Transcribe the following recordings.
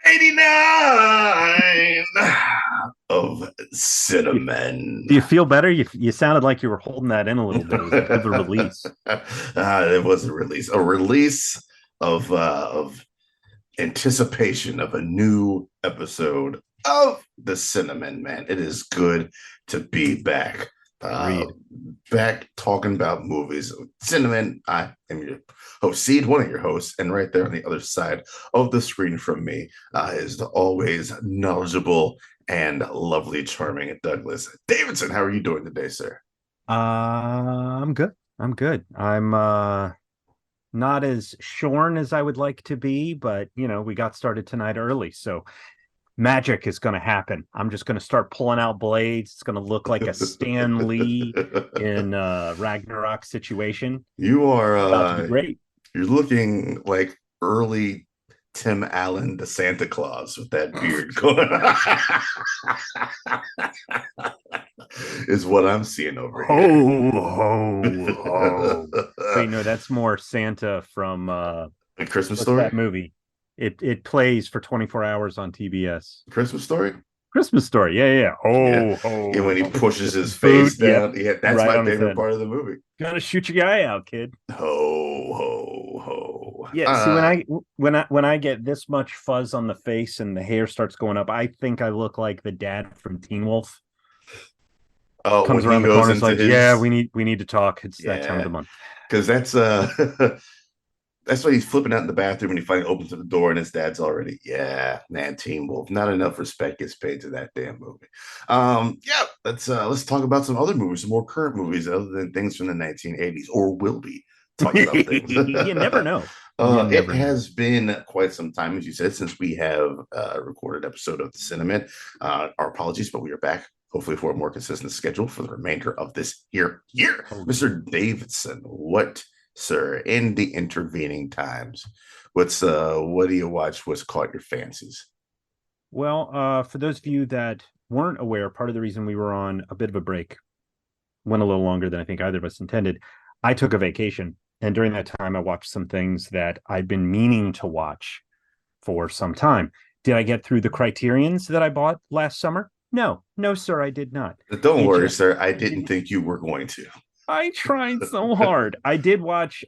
89 of You, cinnamon. do you feel better? You sounded like you were holding that in a little bit. It was a bit of a release. It was a release of anticipation of a new episode of the Cinnamon Man. It is good to be back. Uh, Agreed. Back talking about movies. Cinnamon, I am your host, Seed, one of your hosts, and right there on the other side of the screen from me is the always knowledgeable and lovely, charming Douglas Davidson. How are you doing today, sir? I'm good. I'm good. I'm not as shorn as I would like to be, but we got started tonight early, so magic is going to happen. I'm just going to start pulling out blades. It's going to look like a Stan Lee in Ragnarok situation. You are It's about to be great. you're looking like early Tim Allen to Santa Claus with that beard going is what I'm seeing over here. Ho ho ho. Wait, no, that's more Santa from A Christmas what's that story? movie? It plays for 24 hours on TBS. Christmas story? Christmas Story. Yeah, yeah, yeah. Yeah. Ho Yeah, ho when he ho. pushes With the his boot. face Yep. down. Yeah, that's Right my on his favorite head. part of the movie. Gotta shoot your guy out, kid. Ho ho ho. Yeah, see when I get this much fuzz on the face and the hair starts going up, I think I look like the dad from Teen Wolf. Oh, when Comes he around the goes corner, is into like, yeah, his we need to talk. It's that time of the yeah, month. because that's why he's flipping out in the bathroom and he finally opens the door and his dad's already, yeah, man, Teen Wolf. Not enough respect gets paid to that damn movie. Yeah, let's talk about some other movies, some more current movies other than things from the 1980s, or will be talking about things. You never know. You It never know. has been quite some time, as you said, since we have recorded episode of the Cinnamon. Our apologies, but we are back. Hopefully, for a more consistent schedule for the remainder of this year. Oh Mr. yeah. Davidson, what, sir, in the intervening times, what do you watch? What's caught your fancies? Well, for those of you that weren't aware, part of the reason we were on a bit of a break, went a little longer than I think either of us intended. I took a vacation, and during that time, I watched some things that I've been meaning to watch for some time. Did I get through the criterions that I bought last summer? No, no, sir, I did not. Don't It worry, just sir. I it didn't didn't. think you were going to. I tried so hard. I did watch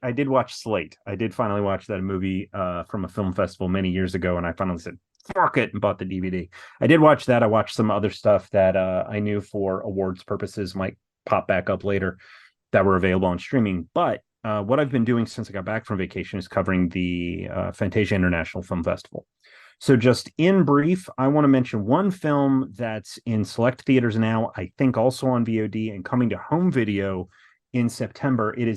Slate. I did finally watch that movie from a film festival many years ago, and I finally said, fuck it, and bought the DVD. I did watch that. I watched some other stuff that I knew for awards purposes might pop back up later that were available on streaming. But what I've been doing since I got back from vacation is covering the Fantasia International Film Festival. So, just in brief, I want to mention one film that's in select theaters now, I think also on VOD and coming to home video in September. It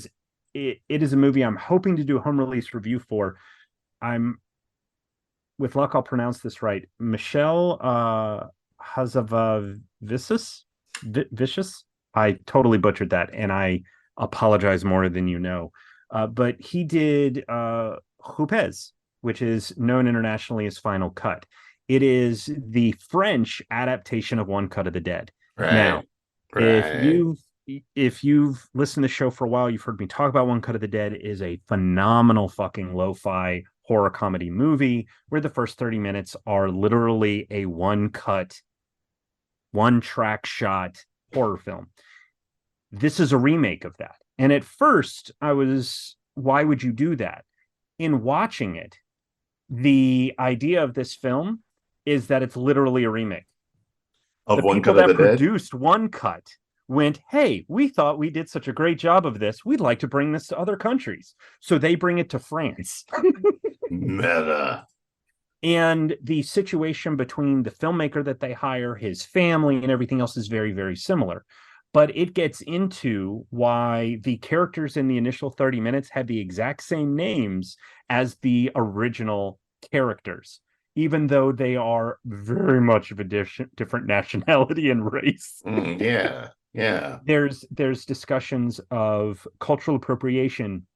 is a movie I'm hoping to do a home release review for. I'm with luck, I'll pronounce this right. Michelle Hazavavicis, Vicious. I totally butchered that, and I apologize more than you know. But he did Hupez, which is known internationally as Final Cut. It is the French adaptation of One Cut of the Dead. Now, Right, if right. you've if you've listened to the show for a while, you've heard me talk about One Cut of the Dead. It is a phenomenal fucking lo-fi horror comedy movie where the first 30 minutes are literally a one cut, one track shot horror film. This is a remake of that. And at first, I was, why would you do that? In watching it, the idea of this film is that it's literally a remake. Of The One people Cut of that the Dead. produced One Cut went, hey, we thought we did such a great job of this. We'd like to bring this to other countries. So they bring it to France. Meta. And the situation between the filmmaker that they hire, his family, and everything else is very, very similar. But it gets into why the characters in the initial 30 minutes have the exact same names as the original characters, even though they are very much of a different nationality and race. Yeah, yeah. There's discussions of cultural appropriation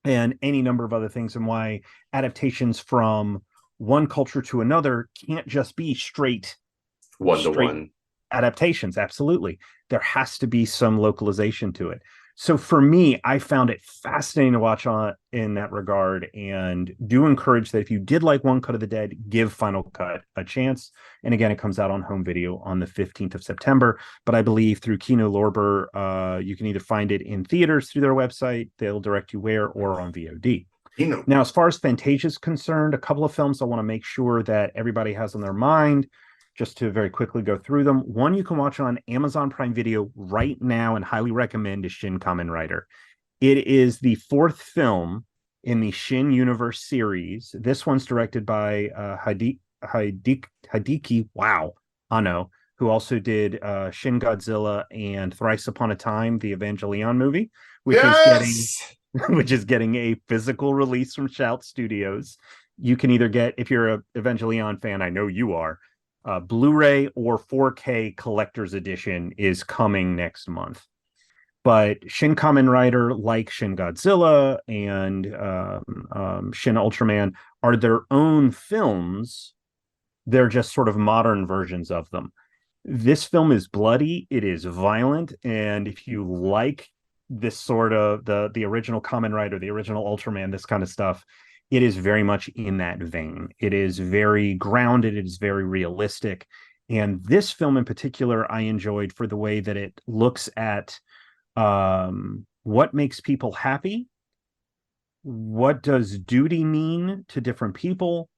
and any number of other things, and why adaptations from one culture to another can't just be One to straight one. adaptations. Absolutely, there has to be some localization to it. So for me, I found it fascinating to watch on in that regard, and do encourage that if you did like One Cut of the Dead, give Final Cut a chance. And again, it comes out on home video on the 15th of September. But I believe through Kino Lorber, you can either find it in theaters through their website, they'll direct you where, or on VOD. Now, as far as Fantasia is concerned, a couple of films I want to make sure that everybody has on their mind, just to very quickly go through them. One you can watch on Amazon Prime Video right now and highly recommend is Shin Kamen Rider. It is the fourth film in the Shin Universe series. This one's directed by Hideki Anno, who also did Shin Godzilla and Thrice Upon a Time, the Evangelion movie, which is getting which is getting a physical release from Shout Studios. You can either get, if you're an Evangelion fan, I know you are, Blu-ray or 4K collector's edition is coming next month. But Shin Kamen Rider, like Shin Godzilla and Shin Ultraman, are their own films. They're just sort of modern versions of them. This film is bloody, it is violent, and if you like this sort of the original Kamen Rider, the original Ultraman, this kind of stuff, it is very much in that vein. It is very grounded, it is very realistic. And this film in particular, I enjoyed for the way that it looks at what makes people happy, what does duty mean to different people,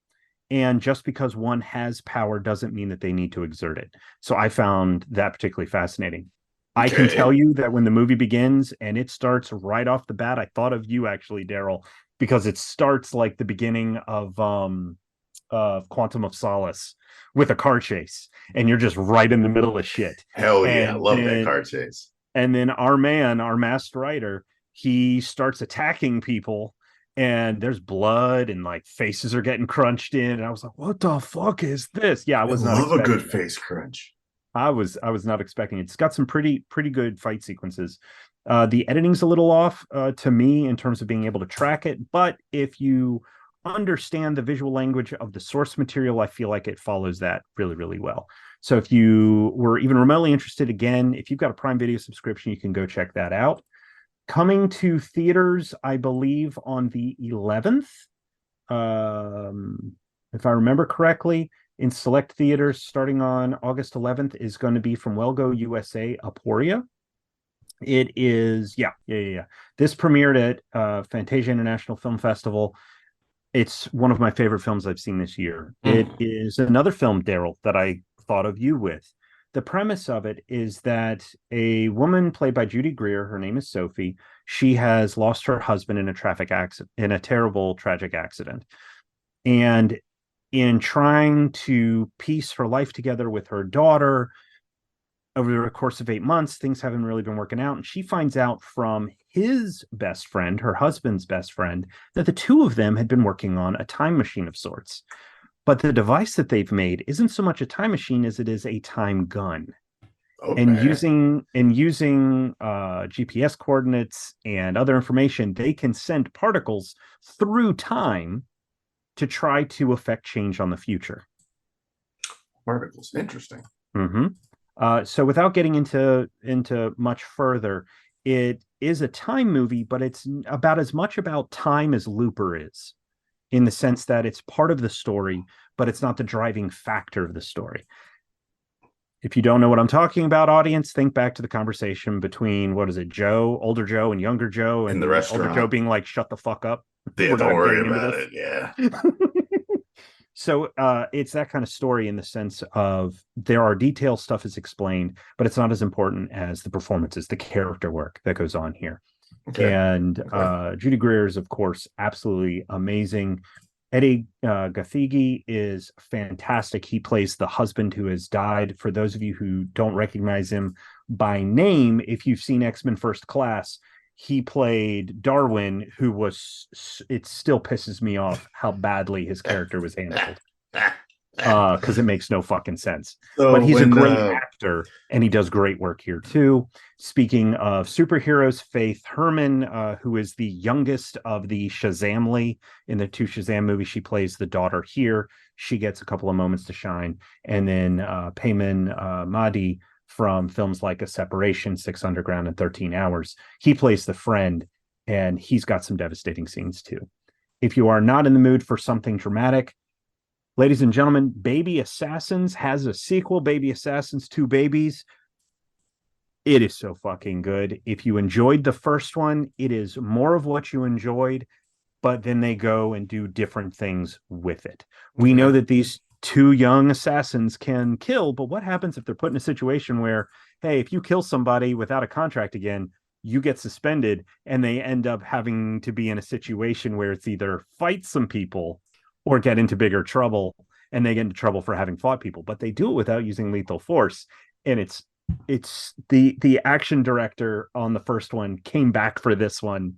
and just because one has power doesn't mean that they need to exert it. So I found that particularly fascinating. I can tell you that when the movie begins and it starts right off the bat, I thought of you actually, Daryl, because it starts like the beginning of Quantum of Solace with a car chase, and you're just right in the middle of shit. Hell yeah, I love that car chase. And then our masked rider, he starts attacking people, and there's blood and like faces are getting crunched in. And I was like, what the fuck is this? Yeah, I love a good face crunch. I was not expecting it. It's got some pretty good fight sequences. The editing's a little off to me in terms of being able to track it, but if you understand the visual language of the source material, I feel like it follows that really well. So if you were even remotely interested, again, if you've got a Prime Video subscription, you can go check that out. Coming to theaters, I believe on the 11th, if I remember correctly, in select theaters starting on August 11th is going to be from Welgo USA, Aporia. It is, yeah. This premiered at Fantasia International Film Festival. It's one of my favorite films I've seen this year. It is another film, Daryl, that I thought of you with. The premise of it is that a woman played by Judy Greer, her name is Sophie, she has lost her husband in a terrible tragic accident. And in trying to piece her life together with her daughter over the course of 8 months, things haven't really been working out. And she finds out from his best friend, her husband's best friend, that the two of them had been working on a time machine of sorts. But the device that they've made isn't so much a time machine as it is a time gun. Okay. And using GPS coordinates and other information, they can send particles through time to try to affect change on the future. Particles, interesting. So without getting into much further, it is a time movie, but it's about as much about time as Looper is, in the sense that it's part of the story, but it's not the driving factor of the story. If you don't know what I'm talking about, audience, think back to the conversation between, what is it, older Joe and younger Joe, and in the restaurant. Older Joe being like, shut the fuck up. Yeah, don't worry about it. Yeah. So it's that kind of story in the sense of there are detailed stuff is explained, but it's not as important as the performances, the character work that goes on here. Okay. And Judy Greer is, of course, absolutely amazing. Eddie Gathegi is fantastic. He plays the husband who has died. For those of you who don't recognize him by name, if you've seen X-Men First Class, he played Darwin, who was, it still pisses me off how badly his character was handled. Because it makes no fucking sense. So but he's a great actor, and he does great work here too. Speaking of superheroes, Faith Herman, who is the youngest of the Shazamly in the two Shazam movies, she plays the daughter here. She gets a couple of moments to shine. And then Payman Mahdi from films like A Separation, Six Underground, and 13 Hours. He plays the friend, and he's got some devastating scenes too. If you are not in the mood for something dramatic, ladies and gentlemen, Baby Assassins has a sequel, Baby Assassins 2 Babies. It is so fucking good. If you enjoyed the first one, it is more of what you enjoyed, but then they go and do different things with it. We know Okay. that these two young assassins can kill, but what happens if they're put in a situation where, hey, if you kill somebody without a contract again, you get suspended, and they end up having to be in a situation where it's either fight some people or get into bigger trouble, and they get into trouble for having fought people, but they do it without using lethal force. And it's the action director on the first one came back for this one,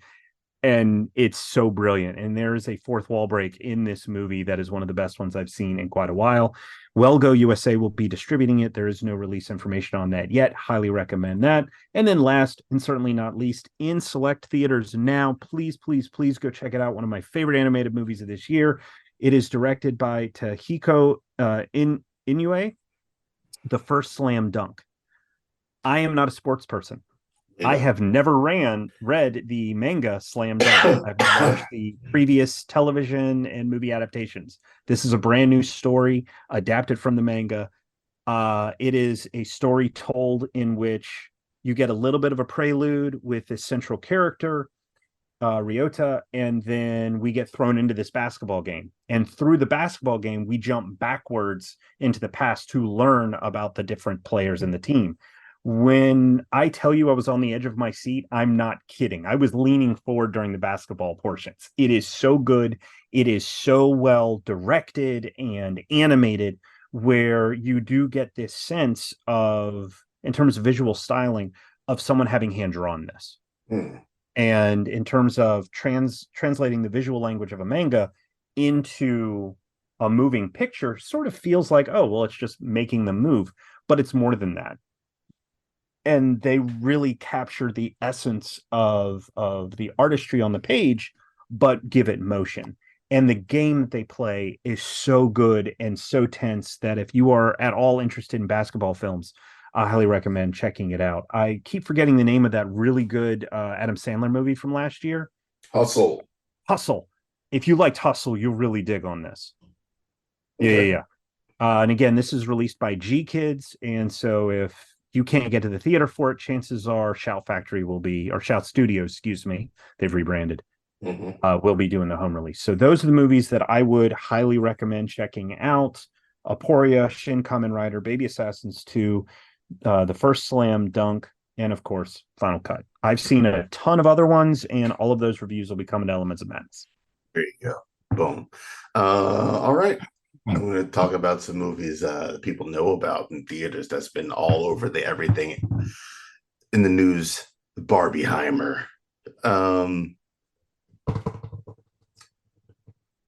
and it's so brilliant. And there is a fourth wall break in this movie that is one of the best ones I've seen in quite a while. Wellgo USA will be distributing it. There is no release information on that yet. Highly recommend that. And then last and certainly not least, in select theaters now, please, please, please go check it out. One of my favorite animated movies of this year. It is directed by Tahiko Inoue, The First Slam Dunk. I am not a sports person. I Either. have never read the manga Slam Dunk. I've watched the previous television and movie adaptations. This is a brand new story adapted from the manga. It is a story told in which you get a little bit of a prelude with this central character, Ryota, and then we get thrown into this basketball game. And through the basketball game, we jump backwards into the past to learn about the different players in the team. When I tell you I was on the edge of my seat, I'm not kidding. I was leaning forward during the basketball portions. It is so good. It is so well directed and animated, where you do get this sense of, in terms of visual styling, of someone having hand drawn this. Hmm. And in terms of translating the visual language of a manga into a moving picture, sort of feels like, oh, well, it's just making them move, but it's more than that. And they really capture the essence of the artistry on the page, but give it motion. And the game that they play is so good and so tense that if you are at all interested in basketball films, I highly recommend checking it out. I keep forgetting the name of that really good Adam Sandler movie from last year, Hustle. Hustle. If you liked Hustle, you'll really dig on this. Yeah, yeah, Okay. yeah. And again, this is released by G Kids, and so if you can't get to the theater for it, chances are Shout Factory will be, or Shout Studios, excuse me, they've rebranded, Hmm. will be doing the home release. So those are the movies that I would highly recommend checking out: Aporia, Shin Kamen Rider, Baby Assassins 2, The First Slam Dunk, and of course, Final Cut. I've seen a ton of other ones, and all of those reviews will be coming to Elements of Madness. There you go. Boom. All right. I'm going to talk about some movies that people know about in theaters that's been all over the everything in the news. Barbieheimer. Um,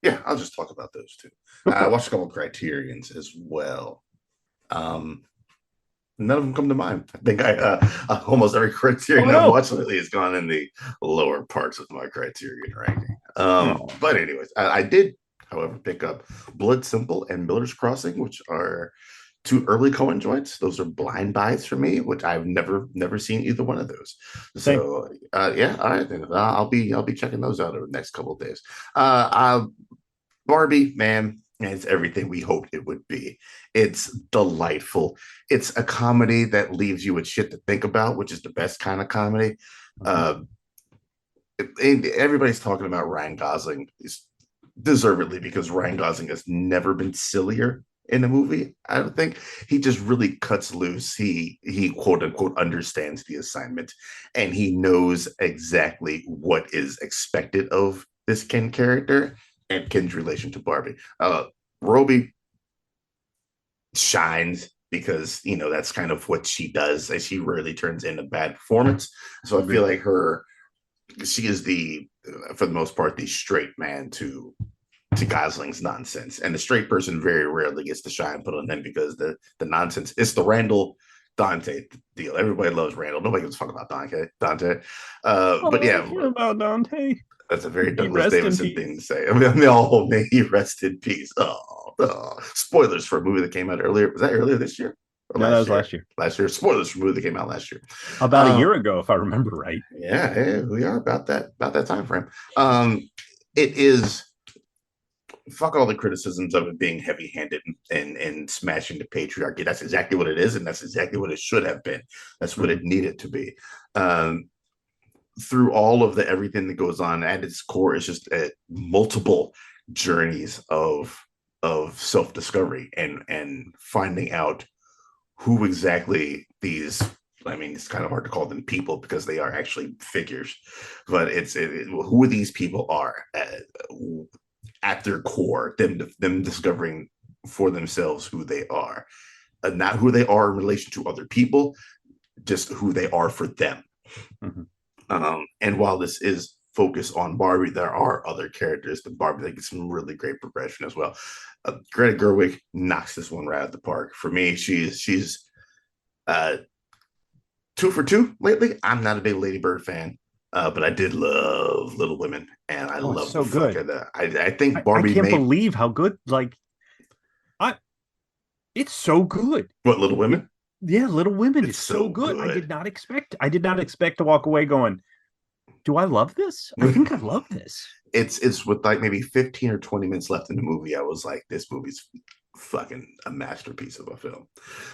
yeah, I'll just talk about those two. I watched a couple of Criterions as well. Um, None of them come to mind. I think almost every Oh Criterion I've no! watched lately has gone in the lower parts of my Criterion ranking. Oh, But anyways, I did, however, pick up Blood Simple and Miller's Crossing, which are two early Cohen joints. Those are blind buys for me, which I've never seen either one of those. same. So yeah, all right, then I'll be checking those out over the next couple of days. Uh, Barbie, man, it's everything we hoped it would be. It's delightful. It's a comedy that leaves you with shit to think about, which is the best kind of comedy. Mhm. Uh, Everybody's talking about Ryan Gosling, deservedly, because Ryan Gosling has never been sillier in a movie. I don't think he just really cuts loose. He quote unquote understands the assignment, and he knows exactly what is expected of this Ken character and Ken's relation to Barbie. Roby shines because that's kind of what she does, and she rarely turns in a bad performance. So I feel Agreed. like she is for the most part, the straight man to Gosling's nonsense, and the straight person very rarely gets to shine put on them because the nonsense is the Randall Dante deal. Everybody loves Randall. Nobody gives a fuck about Dante. But All I yeah, care about Dante. that's a very He Douglas rest in Davidson thing to peace. say. I mean, they all may he rest in peace. Oh, spoilers for a movie that came out earlier. Was that earlier this year? or No, that last was year. last year. Last year. Spoilers for a movie that came out last year. About a year ago, if I remember right. Yeah, we are about that time frame. It is, fuck all the criticisms of it being heavy-handed and smashing the patriarchy. That's exactly what it is, and that's exactly what it should have been. That's what it needed to be. Through all of the everything that goes on, at its core, is just multiple journeys of self-discovery and finding out who exactly these, I mean, it's kind of hard to call them people because they are actually figures, but who these people are at their core, them discovering for themselves who they are, not who they are in relation to other people, just who they are for them. Mm-hmm. And while this is focused on Barbie, there are other characters, but Barbie, they get some really great progression as well. Greta Gerwig knocks this one right out of the park. For me, she's 2 for 2 lately. I'm not a big Lady Bird fan, but I did love Little Women, and I love so the fuck good. of that. I think Barbie I can't believe how good. Like, it's so good. What, Little Women? Yeah, Little Women it's is so good. good. I did not expect to walk away going, do I love this? I think I love this. It's with like maybe 15 or 20 minutes left in the movie. I was like, this movie's fucking a masterpiece of a film.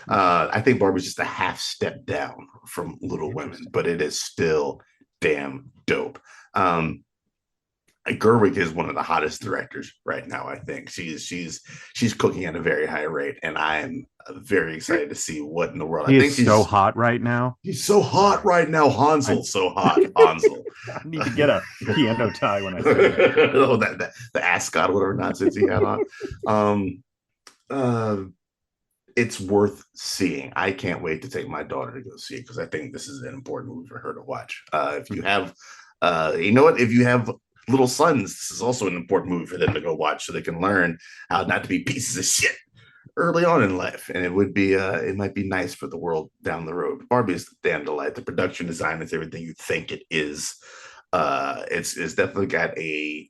I think Barbie's just a half step down from Little Women, but it is still damn dope. Gerwig is one of the hottest directors right now. I think she's cooking at a very high rate, and I'm very excited to see what in the world. I think she's so hot right now. He's so hot right now. Hansel's so hot. Hansel. I need to get a piano tie when I say that. Oh, that the ascot, whatever nonsense he had on. It's worth seeing. I can't wait to take my daughter to go see it because I think this is an important movie for her to watch. If you have, you know what, if you have little sons, this is also an important movie for them to go watch so they can learn how not to be pieces of shit early on in life. And it would be it might be nice for the world down the road. Barbie is the damn delight. The production design is everything you think it is. It's definitely got a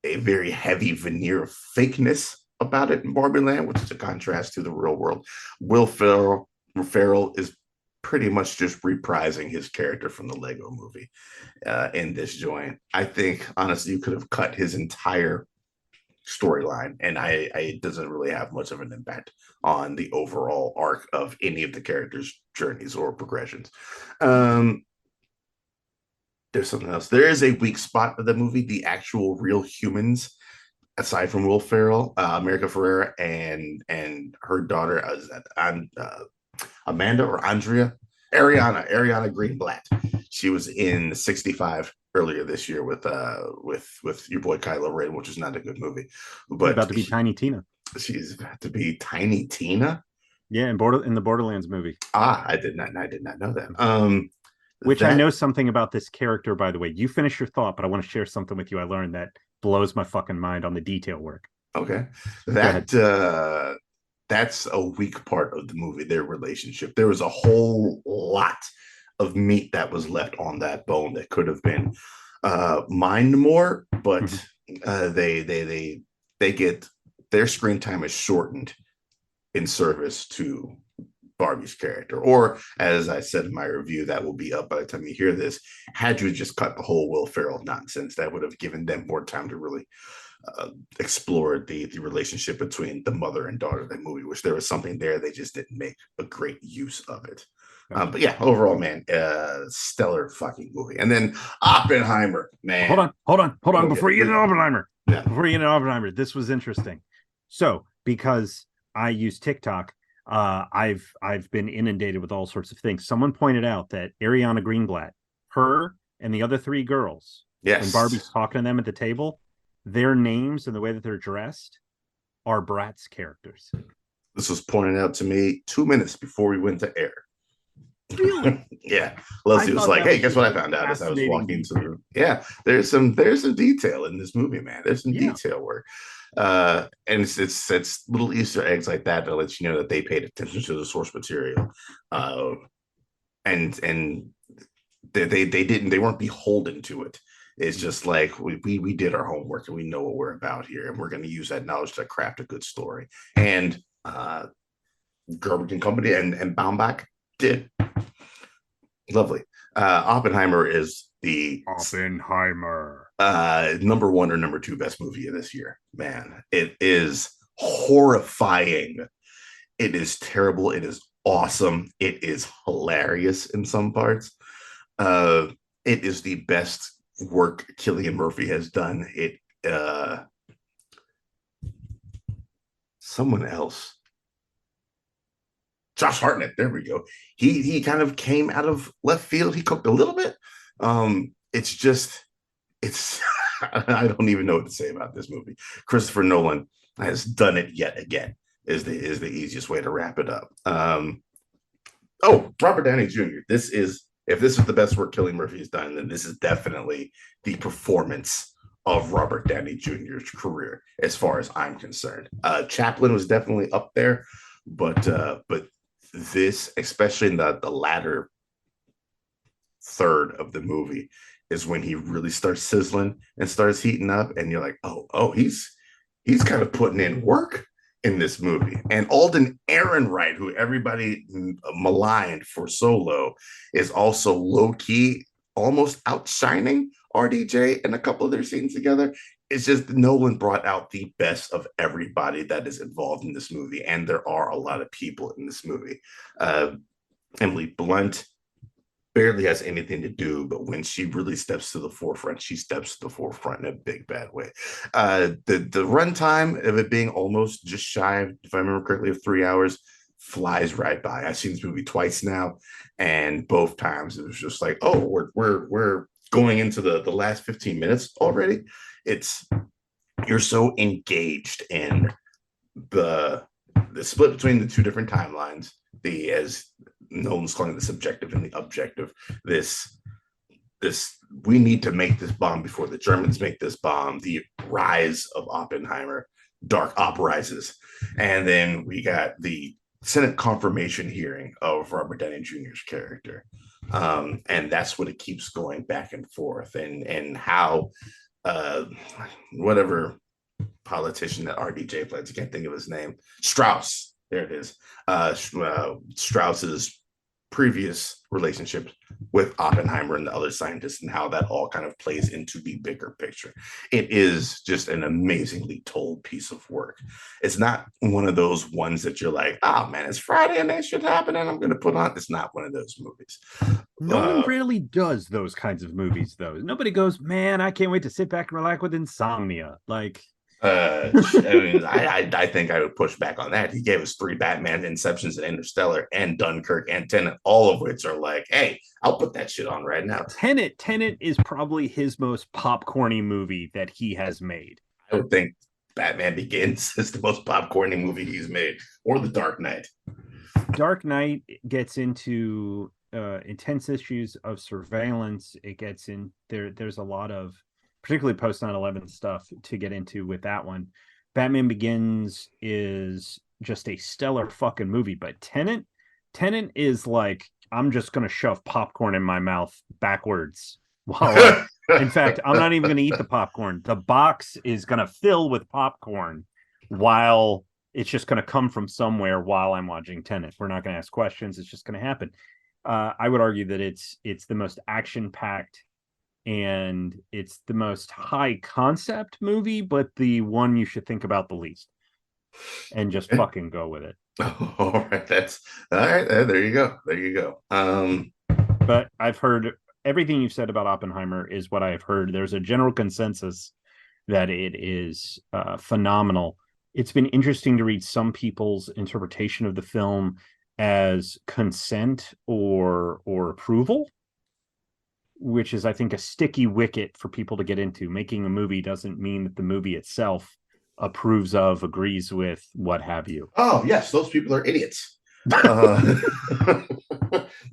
very heavy veneer of fakeness about it in Barbie Land, which is a contrast to the real world. Will Ferrell is pretty much just reprising his character from the Lego movie in this joint. I think, honestly, you could have cut his entire storyline, and it doesn't really have much of an impact on the overall arc of any of the characters' journeys or progressions. There's something else. There is a weak spot of the movie. The actual real humans, aside from Will Ferrell, America Ferrera, and her daughter, Amanda or Andrea, Ariana Greenblatt. She was in 65 earlier this year with your boy Kylo Ren, which is not a good movie. But about to be Tiny Tina. She's about to be Tiny Tina. Yeah, in the Borderlands movie. I did not know that. Which I know something about this character, by the way. You finish your thought, but I want to share something with you I learned that blows my fucking mind on the detail work. Okay. That's a weak part of the movie, their relationship. There was a whole lot of meat that was left on that bone that could have been mined more, but they get their screen time is shortened in service to Barbie's character. Or, as I said in my review, that will be up by the time you hear this, had you just cut the whole Will Ferrell nonsense, that would have given them more time to really explore the relationship between the mother and daughter of that movie, which there was something there. They just didn't make a great use of it. But yeah, overall, man, stellar fucking movie. And then Oppenheimer, man. Hold on. Before you get into Oppenheimer, this was interesting. So, because I use TikTok, I've been inundated with all sorts of things. Someone pointed out that Ariana Greenblatt, her and the other 3 girls, when Barbie's talking to them at the table, their names and the way that they're dressed are Bratz characters. This was pointed out to me 2 minutes before we went to air. Really? Yeah. Leslie was like, "Hey, guess what I found out as I was walking to the room?" Yeah, there's some detail in this movie, man. There's some detail work. And it's little Easter eggs like that let you know that they paid attention to the source material. And they weren't beholden to it. It's just like we did our homework and we know what we're about here, and we're going to use that knowledge to craft a good story. And Gerwig and Company and Baumbach did. Lovely. Oppenheimer is the Oppenheimer. number one or number two best movie of this year. Man, it is horrifying. It is terrible. It is awesome. It is hilarious in some parts. Uh, it is the best work Cillian Murphy has done. It someone else, Josh Hartnett. There we go. He kind of came out of left field. He cooked a little bit. It's just it's I don't even know what to say about this movie. Christopher Nolan has done it yet again. Is the easiest way to wrap it up. Oh, Robert Downey Jr. This is if this is the best work Cillian Murphy has done, then this is definitely the performance of Robert Downey Jr.'s career, as far as I'm concerned. Chaplin was definitely up there, but this, especially in the latter third of the movie, is when he really starts sizzling and starts heating up, and you're like, oh, he's kind of putting in work in this movie. And Alden Ehrenreich, who everybody maligned for Solo, is also low key, almost outshining RDJ in a couple of their scenes together. It's just Nolan brought out the best of everybody that is involved in this movie, and there are a lot of people in this movie. Emily Blunt barely has anything to do, but when she really steps to the forefront, she steps to the forefront in a big bad way. The runtime of it being almost just shy, if I remember correctly, of 3 hours flies right by. I've seen this movie twice now, and both times it was just like, oh, we're going into the last 15 minutes already. It's you're so engaged in the the split between the two different timelines, the as Nolan's calling the subjective and the objective. This we need to make this bomb before the Germans make this bomb. The rise of Oppenheimer, Dark Op rises, and then we got the Senate confirmation hearing of Robert Downey Jr.'s character, and that's what it keeps going back and forth, and how uh, whatever politician that RDJ plays. I can't think of his name. Strauss. There it is. Strauss's previous relationship with Oppenheimer and the other scientists, and how that all kind of plays into the bigger picture. It is just an amazingly told piece of work. It's not one of those ones that you're like, oh man, it's Friday and that shit happening, I'm going to put on. It's not one of those movies. Nolan rarely does those kinds of movies, though. Nobody goes, man, I can't wait to sit back and relax with insomnia. Like, I think I would push back on that. He gave us three Batman Inceptions and Interstellar and Dunkirk and Tenet, all of which are like, hey, I'll put that shit on right now. Tenet is probably his most popcorny movie that he has made. I would think Batman Begins is the most popcorny movie he's made, or The Dark Knight. Dark Knight gets into intense issues of surveillance. It gets in there. There's a lot of particularly post 9/11 stuff to get into with that one. Batman Begins is just a stellar fucking movie, but Tenet is like, I'm just going to shove popcorn in my mouth backwards while in fact, I'm not even going to eat the popcorn. The box is going to fill with popcorn while it's just going to come from somewhere while I'm watching Tenet. We're not going to ask questions. It's just going to happen. I would argue that it's the most action packed and it's the most high concept movie, but the one you should think about the least and just fucking go with it. All right. That's all right. There you go. There you go. But I've heard everything you've said about Oppenheimer is what I've heard. There's a general consensus that it is phenomenal. It's been interesting to read some people's interpretation of the film as consent or approval, which is, I think, a sticky wicket for people to get into. Making a movie doesn't mean that the movie itself approves of, agrees with, what have you. Oh, yes, those people are idiots.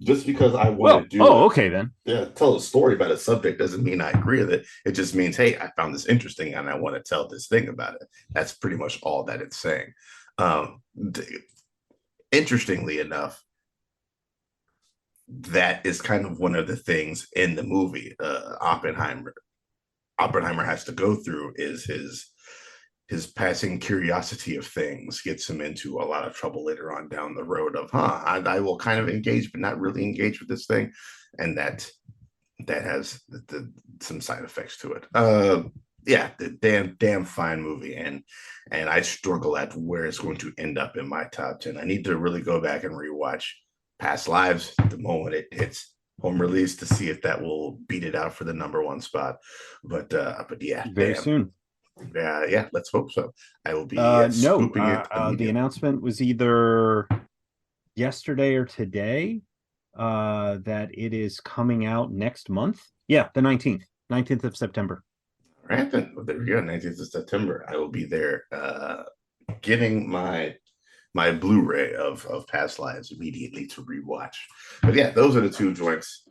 Just because I want to do okay then. Yeah, tell a story about a subject doesn't mean I agree with it. It just means, hey, I found this interesting and I want to tell this thing about it. That's pretty much all that it's saying. Interestingly enough, that is kind of one of the things in the movie Oppenheimer has to go through is his passing curiosity of things gets him into a lot of trouble later on down the road of, I will kind of engage, but not really engage with this thing. And that has some side effects to it. Yeah, the damn fine movie, and I struggle at where it's going to end up in my top 10. I need to really go back and rewatch Past Lives the moment it hits home release to see if that will beat it out for the number one spot. But yeah, Very damn. soon. Yeah, let's hope so. I will be No, scooping it the immediately. announcement was either yesterday or today that it is coming out next month. Yeah, the 19th of September. All right, then. Well, there we go. 19th of September. I will be there getting my Blu-ray of Past Lives immediately to rewatch. But yeah, those are the two joints.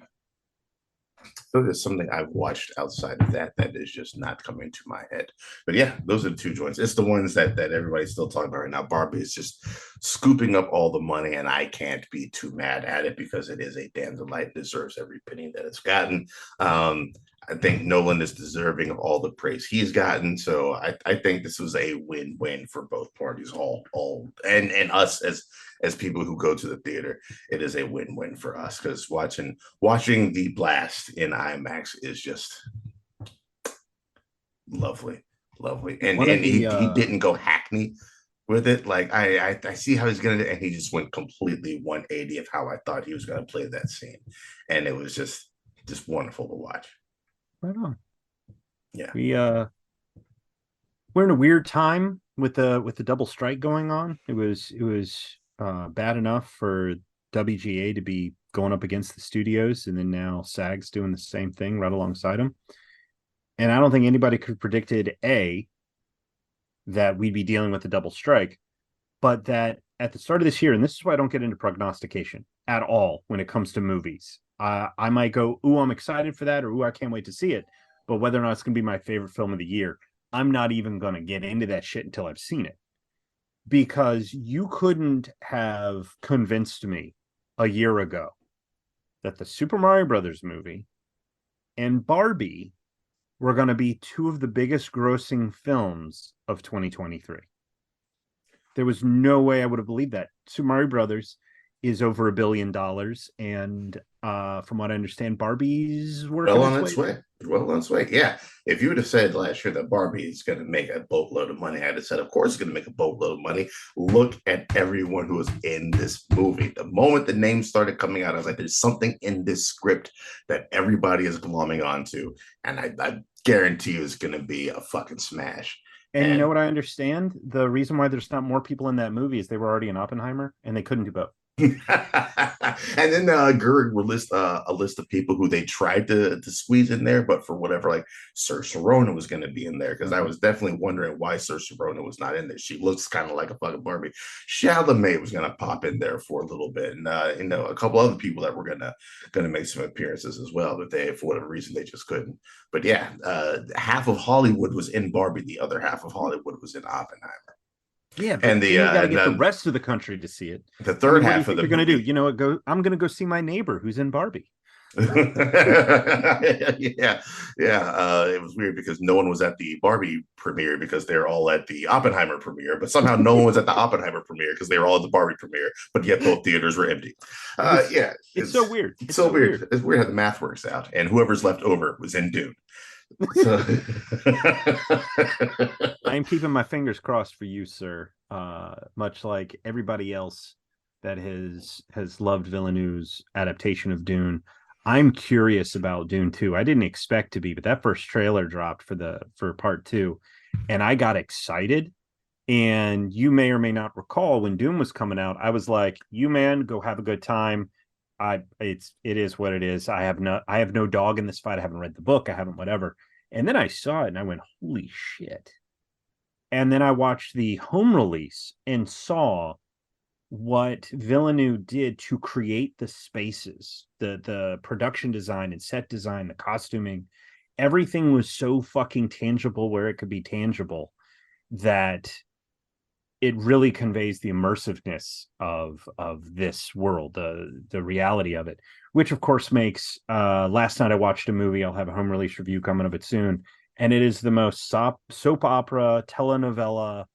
So there's something I've watched outside of that is just not coming to my head. But yeah, those are the two joints. It's the ones that everybody's still talking about right now. Barbie is just scooping up all the money, and I can't be too mad at it because it is a damn delight. It deserves every penny that it's gotten. I think Nolan is deserving of all the praise he's gotten. So I think this was a win-win for both parties, all and us as people who go to the theater. It is a win-win for us because watching the blast in IMAX is just lovely, lovely. And One of and the he didn't go hackney with it. Like I see how he's gonna do, and he just went completely 180 of how I thought he was gonna play that scene, and it was just wonderful to watch. right on. Yeah. We're in a weird time with the double strike going on. It was bad enough for WGA to be going up against the studios, and then now SAG's doing the same thing right alongside them. And I don't think anybody could have predicted that we'd be dealing with a double strike, but that at the start of this year, and this is why I don't get into prognostication at all when it comes to movies. I might go, "Ooh, I'm excited for that," or "Ooh, I can't wait to see it." But whether or not it's going to be my favorite film of the year, I'm not even going to get into that shit until I've seen it. Because you couldn't have convinced me a year ago that the Super Mario Brothers movie and Barbie were going to be two of the biggest grossing films of 2023. There was no way I would have believed that. Super Mario Brothers is over $1 billion, and from what I understand, Barbie's Well working on its way its there. way. Well on its way. Yeah. If you would have said last year that Barbie is going to make a boatload of money, I'd have said, of course, it's going to make a boatload of money. Look at everyone who was in this movie. The moment the names started coming out, I was like, there's something in this script that everybody is glomming onto. And I guarantee you it's going to be a fucking smash. And you know And what I understand? The reason why there's not more people in that movie is they were already in Oppenheimer and they couldn't do both. and then Gehrig will list a list of people who they tried to squeeze in there, but for whatever, like Saoirse Ronan was going to be in there because I was definitely wondering why Saoirse Ronan was not in there. She looks kind of like a fucking Barbie. Chalamet was going to pop in there for a little bit, and a couple other people that were gonna make some appearances as well, but they for whatever reason they just couldn't. But yeah, half of Hollywood was in Barbie, the other half of Hollywood was in Oppenheimer, Yeah, but and the then you got to and get the then rest of the country to see it. the I third mean, what do you half of think the they're going to do? movie. You know what? I'm going to go see my neighbor who's in Barbie. Yeah, yeah. It was weird because no one was at the Barbie premiere because they're all at the Oppenheimer premiere, but somehow no one was at the Oppenheimer premiere because they were all at the Barbie premiere, but yet both theaters were empty. Yeah, It's so weird. it's It's so so weird. weird. It's weird how the math works out, and whoever's left over was in Dune. So I am keeping my fingers crossed for you, sir. Much like everybody else that has loved Villeneuve's adaptation of Dune, I'm curious about Dune 2. I didn't expect to be, but that first trailer dropped for part 2, and I got excited. And you may or may not recall when Dune was coming out, I was like, "You man, go have a good time. It is what it is. I have no dog in this fight. I haven't read the book. I haven't whatever." And then I saw it and I went, "Holy shit." And then I watched the home release and saw what Villeneuve did to create the spaces, the production design and set design, the costuming. Everything was so fucking tangible where it could be tangible that it really conveys the immersiveness of this world, the reality of it, which of course makes last night I watched a movie. I'll have a home release review coming of it soon. and it is the most soap opera telenovela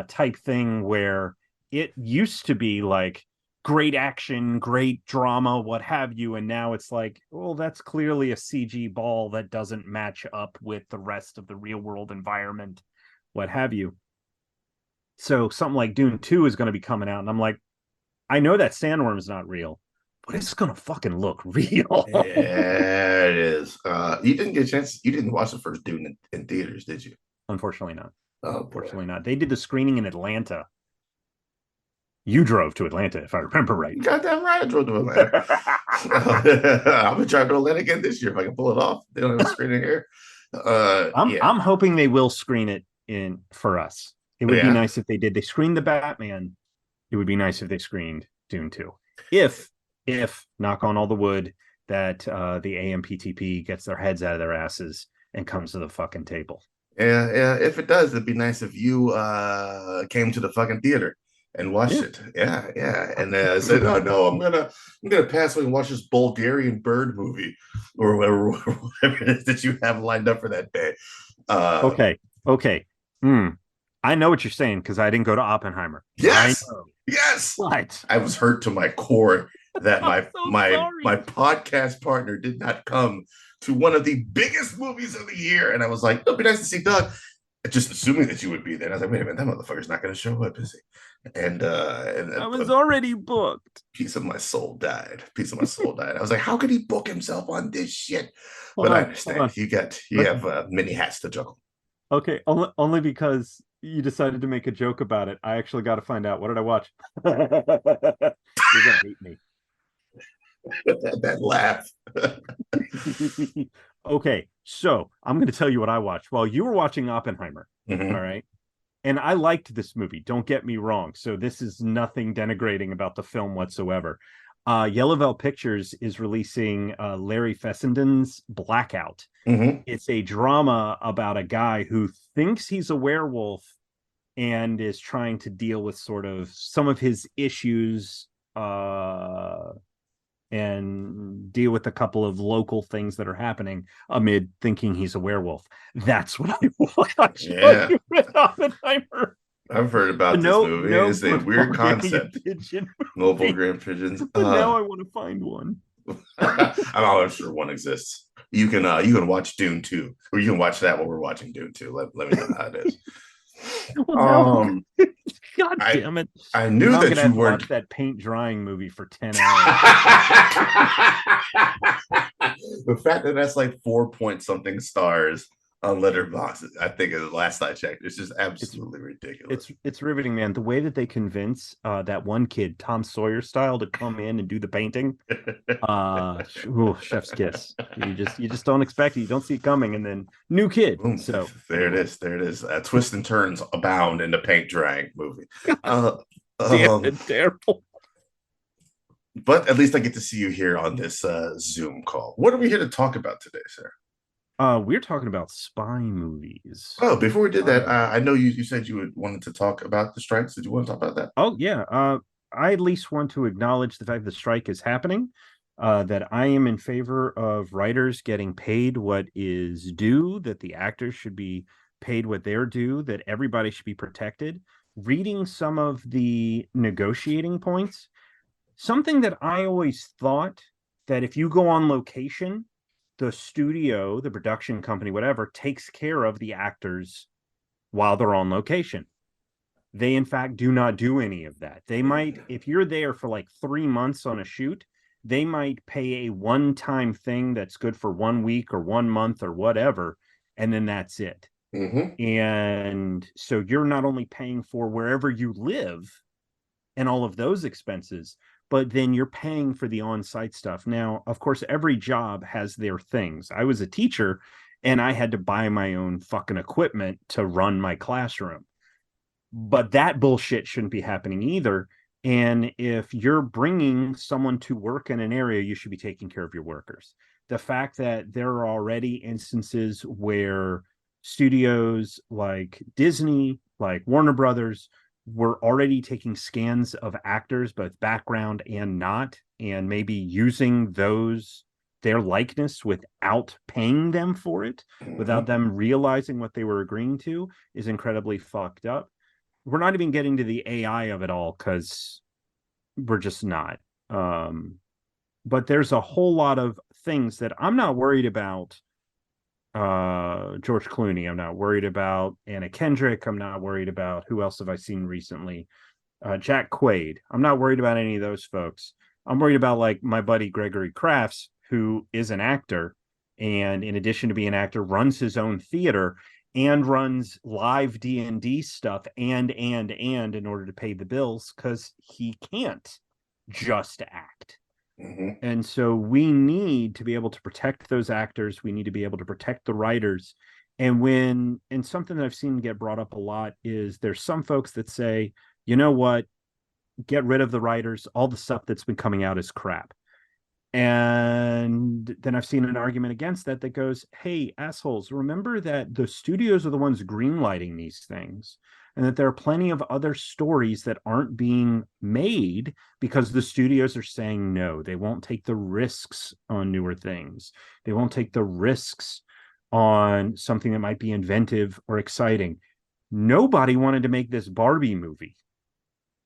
type thing where it used to be like great action, great drama, what have you, and now it's like, well, that's clearly a CG ball that doesn't match up with the rest of the real world environment, what have you. So something like Dune 2 is going to be coming out, and I'm like, I know that sandworm's not real, but it's going to fucking look real. Yeah, it is. You didn't get a chance. You didn't watch the first Dune in theaters, did you? Unfortunately not. Oh boy. Unfortunately not. They did the screening in Atlanta. You drove to Atlanta, if I remember right. Goddamn right, I drove to Atlanta. I'm gonna try to Atlanta again this year if I can pull it off. They don't have a screening here. Yeah, I'm hoping they will screen it in for us. It would be yeah, nice if they did. They screened the Batman. It would be nice if they screened Dune 2. If knock on all the wood that the AMPTP gets their heads out of their asses and comes to the fucking table. yeah, yeah. If it does, it'd be nice if you came to the fucking theater and watched Yeah. it. Yeah, yeah. And said, "No, no, I'm gonna pass away and watch this Bulgarian bird movie or whatever it is that you have lined up for that day." Uh, Okay. Okay. Hmm. I know what you're saying because I didn't go to Oppenheimer. I yes, know. yes. What? I was hurt to my core that I'm my so my sorry. my podcast partner did not come to one of the biggest movies of the year, and I was like, "It'd be nice to see Doug." Just assuming that you would be there. And I was like, "Wait a minute, that motherfucker's not going to show up, is he?" And I a was already booked. piece of my soul died. Piece of my soul died. I was like, "How could he book himself on this shit?" Hold But I on. Hold understand. on. You Let, have many hats to juggle. Okay, only because you decided to make a joke about it. I actually got to find out. What did I watch? You're gonna hate me. That laugh. Okay, so I'm going to tell you what I watched while you were watching Oppenheimer. All Mhm. right. And I liked this movie. Don't get me wrong. So this is nothing denigrating about the film whatsoever. Yellow Veil Pictures is releasing Larry Fessenden's Blackout. Mhm. It's a drama about a guy who thinks he's a werewolf and is trying to deal with sort of some of his issues and deal with a couple of local things that are happening amid thinking he's a werewolf. That's what I watched Yeah. with Oppenheimer. I've heard about this No, movie. no It's a good weird Bulgarian concept. pigeon Mobile movie. grand pigeons. But now I want to find one. I'm not sure one exists. You can watch Dune 2, or you can watch that while we're watching Dune 2. Let me know how it is. Well, now, Um, God I damn it. I knew Now I'm going that to you have to weren't. watch that paint drying movie for 10 hours. The fact that that's like 4 point something stars on Letterboxd, I think is the last I checked. It's just It's absolutely ridiculous. it's riveting, man. The way that they convince that one kid, Tom Sawyer style, to come in and do the painting, chef's kiss. You just don't expect it. You don't see it coming, and then new kid. Boom. So There it anyway, is. There it is. Twists and turns abound in the paint drying movie. Uh, damn um, it, terrible. but at least I get to see you here on this Zoom call. What are we here to talk about today, sir? We're talking about spy movies. Oh, before we did that, Uh, I know you said you would wanted to talk about the strikes. Did you want to talk about that? oh yeah. I at least want to acknowledge the fact the strike is happening. That I am in favor of writers getting paid what is due, that the actors should be paid what they're due, that everybody should be protected. Reading some of the negotiating points, something that I always thought that if you go on location, the studio, the production company, whatever, takes care of the actors while they're on location. They, in fact, do not do any of that. They might, if you're there for like 3 months on a shoot, they might pay a one time thing that's good for 1 week or 1 month or whatever, and then that's it. Mm-hmm. And so you're not only paying for wherever you live and all of those expenses, but then you're paying for the on-site stuff. Now, of course, every job has their things. I was a teacher and I had to buy my own fucking equipment to run my classroom. But that bullshit shouldn't be happening either. And if you're bringing someone to work in an area, you should be taking care of your workers. The fact that there are already instances where studios like Disney, like Warner Brothers, were already taking scans of actors, both background and not, and maybe using those their likeness without paying them for it, without Mhm. them realizing what they were agreeing to, is incredibly fucked up. We're not even getting to the AI of it all because we're just not. Um, but there's a whole lot of things that I'm not worried about. George Clooney. I'm not worried about Anna Kendrick. I'm not worried about who else have I seen recently. Jack Quaid. I'm not worried about any of those folks. I'm worried about like my buddy Gregory Crafts, who is an actor, and in addition to being an actor, runs his own theater and runs live D&D stuff and in order to pay the bills because he can't just act. Mhm. And so we need to be able to protect those actors. We need to be able to protect the writers. And something that I've seen get brought up a lot is there's some folks that say, you know what, get rid of the writers. All the stuff that's been coming out is crap. And then I've seen an argument against that that goes, hey, assholes, remember that the studios are the ones greenlighting these things, and that there are plenty of other stories that aren't being made because the studios are saying no. They won't take the risks on newer things. They won't take the risks on something that might be inventive or exciting. Nobody wanted to make this Barbie movie,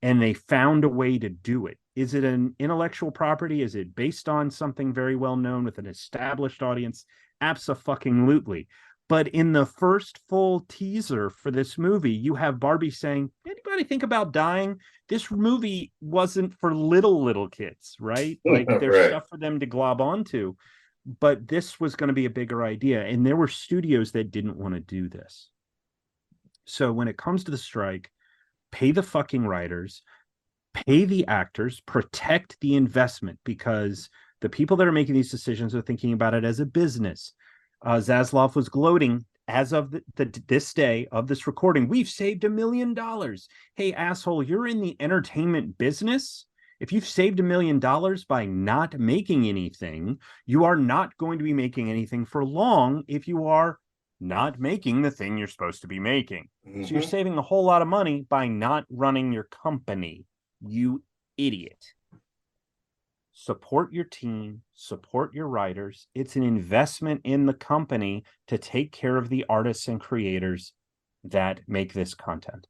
and they found a way to do it. Is it an intellectual property? Is it based on something very well known with an established audience? Absolutely. But in the first full teaser for this movie, you have Barbie saying, anybody think about dying? This movie wasn't for little kids, right? Like there's Right. stuff for them to glob onto, but this was going to be a bigger idea. And there were studios that didn't want to do this. So when it comes to the strike, pay the fucking writers, pay the actors, protect the investment, because the people that are making these decisions are thinking about it as a business. Zaslav was gloating as of this day of this recording. We've saved $1 million. Hey, asshole, you're in the entertainment business. If you've saved $1 million by not making anything, you are not going to be making anything for long if you are not making the thing you're supposed to be making. So you're Mhm. saving a whole lot of money by not running your company. You idiot. Support your team, support your writers. It's an investment in the company to take care of the artists and creators that make this content,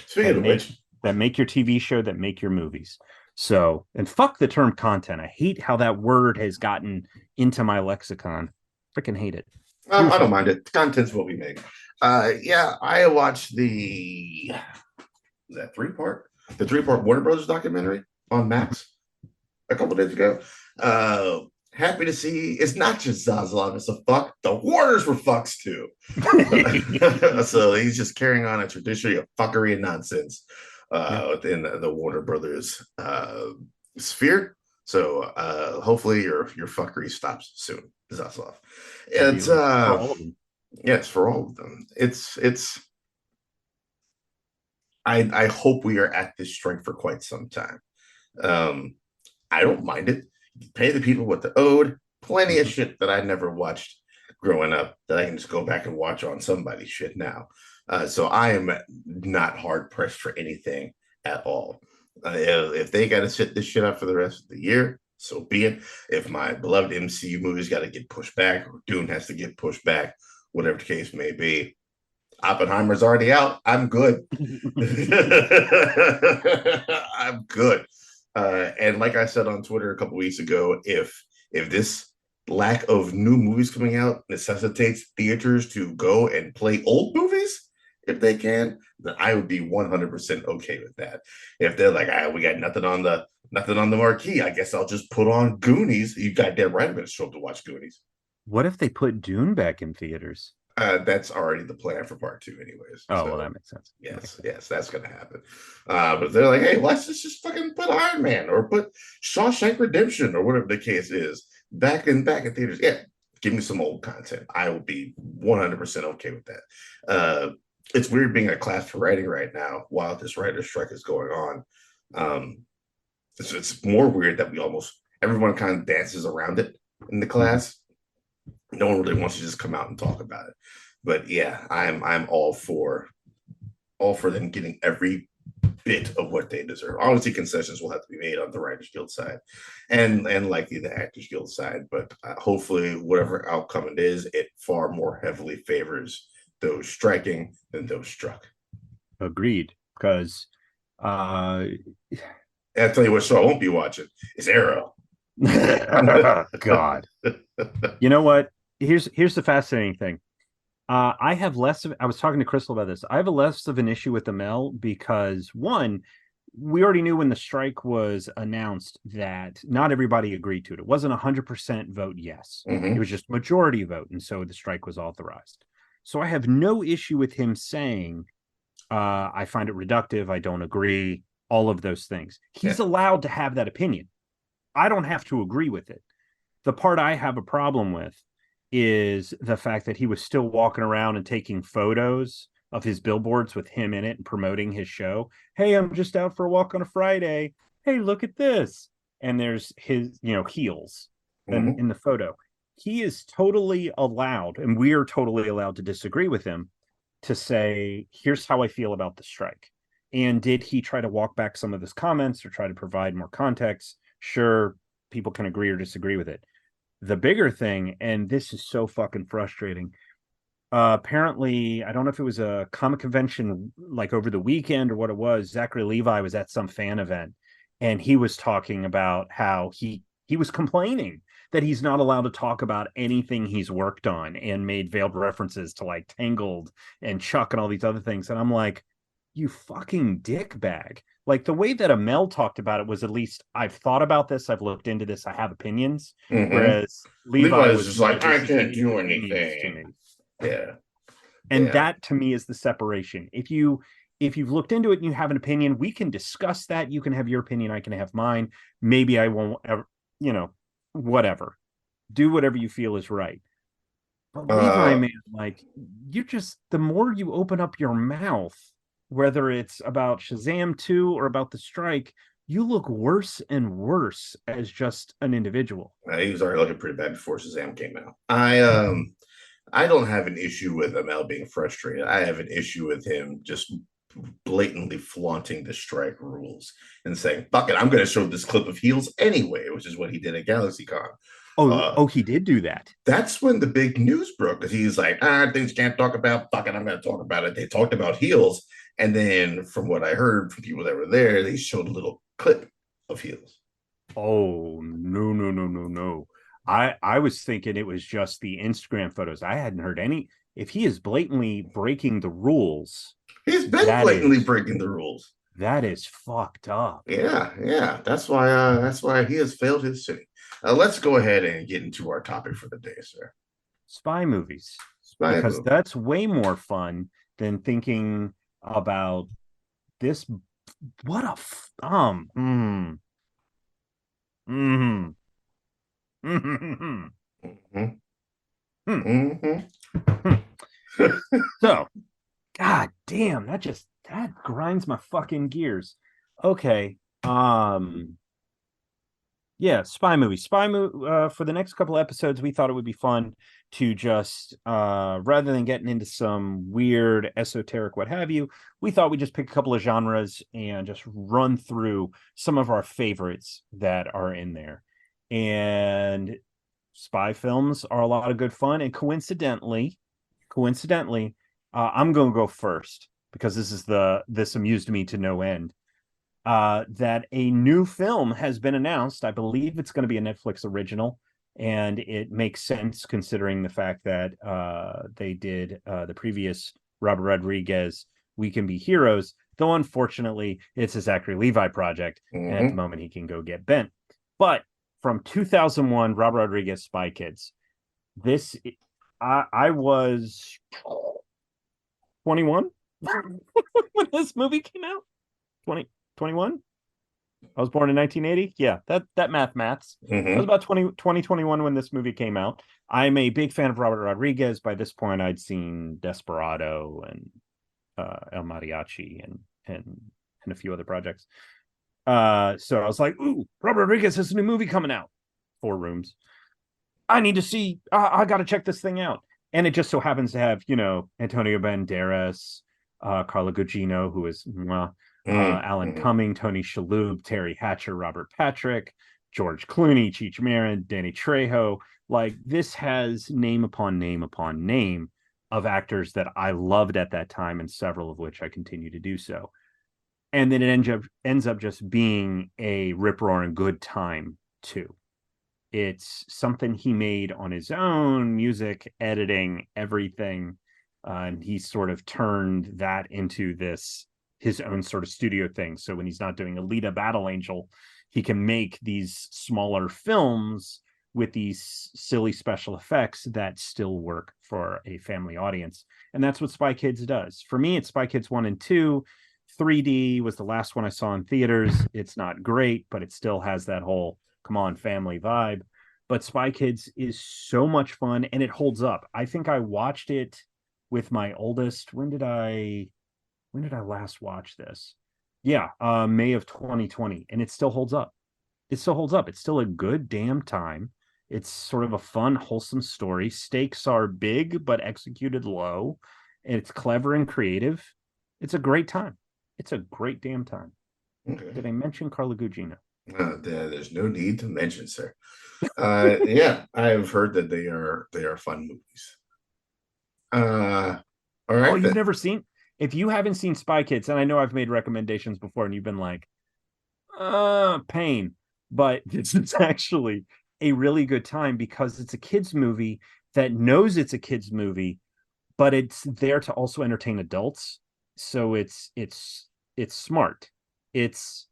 Speaking that of make which, that make your TV show, that make your movies. So, and fuck the term content. I hate how that word has gotten into my lexicon. Freaking hate it. I don't Seriously. mind it. Content's what we make. Yeah, I watched the is that the 3-part Warner Brothers documentary on Max a couple days ago. Uh, Happy to see it's not just Zaslav it's a fuck. The Warners were fucks too. So he's just carrying on a tradition of fuckery and nonsense Yeah. within the Warner Brothers sphere. So hopefully your fuckery stops soon, Zaslav. It's Ideally, for all of them. yes, for all of them. It's I hope we are at this strength for quite some time. Um, I don't mind it. Pay the people what they're owed. Plenty of Mhm. shit that I never watched growing up that I can just go back and watch on somebody's shit now. So I am not hard pressed for anything at all. If they got to sit this shit out for the rest of the year, so be it. If my beloved MCU movies got to get pushed back, or Dune has to get pushed back, whatever the case may be, Oppenheimer's already out. I'm good. I'm good. And like I said on Twitter a couple weeks ago, if this lack of new movies coming out necessitates theaters to go and play old movies, if they can, then I would be 100% okay with that. If they're like, we got nothing on the marquee, I guess I'll just put on Goonies. You got damn right I'm going to show up to watch Goonies. What if they put Dune back in theaters? That's already the plan for part two, anyways. Oh, well, So that makes sense. That makes yes, sense. yes, that's gonna happen. But they're like, hey, let's just fucking put Iron Man or put Shawshank Redemption or whatever the case is back in theaters. Yeah, give me some old content. I will be 100% okay with that. It's weird being a class for writing right now while this writer's strike is going on. Um, it's more weird that we almost everyone kind of dances around it in the Mhm. class. No one really wants to just come out and talk about it. But yeah, I'm all for them getting every bit of what they deserve. Obviously, concessions will have to be made on the Writers Guild side, and likely the Actors Guild side. But hopefully, whatever outcome it is, it far more heavily favors those striking than those struck. Agreed. Because uh And I'll tell you what show I won't be watching is Arrow. God. You know what? Here's the fascinating thing. I have less of I was talking to Crystal about this. I have a less of an issue with the Mel because one, we already knew when the strike was announced that not everybody agreed to it. It wasn't 100% vote yes. It Mm-hmm. was just majority vote, and so the strike was authorized. So I have no issue with him saying, I find it reductive, I don't agree, all of those things. He's Yeah. allowed to have that opinion. I don't have to agree with it. The part I have a problem with is the fact that he was still walking around and taking photos of his billboards with him in it and promoting his show. Hey, I'm just out for a walk on a Friday. Hey, look at this. And there's his, heels Mm-hmm. in the photo. He is totally allowed, and we are totally allowed to disagree with him, to say, here's how I feel about the strike. And did he try to walk back some of his comments or try to provide more context? Sure, people can agree or disagree with it. The bigger thing, and this is so fucking frustrating. Apparently, I don't know if it was a comic convention like over the weekend or what it was. Zachary Levi was at some fan event, and he was talking about how he was complaining that he's not allowed to talk about anything he's worked on, and made veiled references to like Tangled and Chuck and all these other things. And I'm like, you fucking dickbag. Like the way that Amel talked about it was, at least I've thought about this, I've looked into this, I have opinions. Mm-hmm. Whereas Levi Levi's was just more, like, I this is can't do inconvenience to anything. me. Yeah. And Yeah. that to me is the separation. If you've looked into it and you have an opinion, we can discuss that. You can have your opinion, I can have mine. Maybe I won't ever, whatever. Do whatever you feel is right. But Levi, Uh, man, like, the more you open up your mouth, whether it's about Shazam 2 or about the strike, you look worse and worse as just an individual. he was already looking pretty bad before Shazam came out. I don't have an issue with Amel being frustrated. I have an issue with him just blatantly flaunting the strike rules and saying, "Fuck it, I'm going to show this clip of heels anyway," which is what he did at GalaxyCon. Uh, Oh, he did do that. that's when the big news broke because he's like, things can't talk about. Fuck it, I'm going to talk about it. They talked about heels, and then from what I heard from people that were there, they showed a little clip of heels. Oh, no, no, no, no, no. I was thinking it was just the Instagram photos. I hadn't heard any. If he is blatantly breaking the rules, He's been that blatantly is breaking the rules. that is fucked up. Yeah, yeah. That's why he has failed his city. Let's go ahead and get into our topic for the day, sir. Spy movies, Spy because movie. that's way more fun than thinking about this. What a mm, mm, Mm-hmm. mm, Mm-hmm. mm. So, god damn, that grinds my fucking gears. Okay. Yeah, spy movie. Spy movie, for the next couple episodes, we thought it would be fun to just, rather than getting into some weird esoteric what have you, we thought we'd just pick a couple of genres and just run through some of our favorites that are in there. And spy films are a lot of good fun. And coincidentally, I'm going to go first because this amused me to no end. That a new film has been announced. I believe it's going to be a Netflix original, and it makes sense considering the fact that they did the previous Robert Rodriguez "We Can Be Heroes." Though unfortunately, it's a Zachary Levi project, and at the Mm-hmm. moment he can go get bent. But from 2001, Robert Rodriguez Spy Kids. This I was 21 when this movie came out. 20, 21. I was born in 1980. Yeah, that maths. I was Mm-hmm. about 2021 when this movie came out. I'm a big fan of Robert Rodriguez. By this point, I'd seen Desperado and El Mariachi and a few other projects. So I was like, ooh, Robert Rodriguez has a new movie coming out. 4 Rooms. I need to see. I got to check this thing out. And it just so happens to have, Antonio Banderas, Carla Gugino, who is Alan Mm-hmm. Cumming, Tony Shalhoub, Terry Hatcher, Robert Patrick, George Clooney, Cheech Marin, Danny Trejo. Like, this has name upon name upon name of actors that I loved at that time, and several of which I continue to do so. And then it ends up just being a rip roaring good time too. It's something he made on his own, music, editing, everything. And he sort of turned that into this his own sort of studio thing. So when he's not doing Alita Battle Angel, he can make these smaller films with these silly special effects that still work for a family audience. And that's what Spy Kids does. For me, it's Spy Kids 1 and 2. 3D was the last one I saw in theaters. It's not great, but it still has that whole come on family vibe. But Spy Kids is so much fun and it holds up. I think I watched it with my oldest. When did I last watch this? Yeah, May of 2020, and it still holds up. It still holds up. It's still a good damn time. It's sort of a fun, wholesome story. Stakes are big but executed low. And it's clever and creative. It's a great time. It's a great damn time. Okay. Did I mention Carla Gugino? There's no need to mention, sir. Yeah, I've heard that they are fun movies. All Oh, right you've then. never seen? If you haven't seen Spy Kids, and I know I've made recommendations before, and you've been like, pain, but this is actually a really good time because it's a kids movie that knows it's a kids movie, but it's there to also entertain adults. So it's smart. It's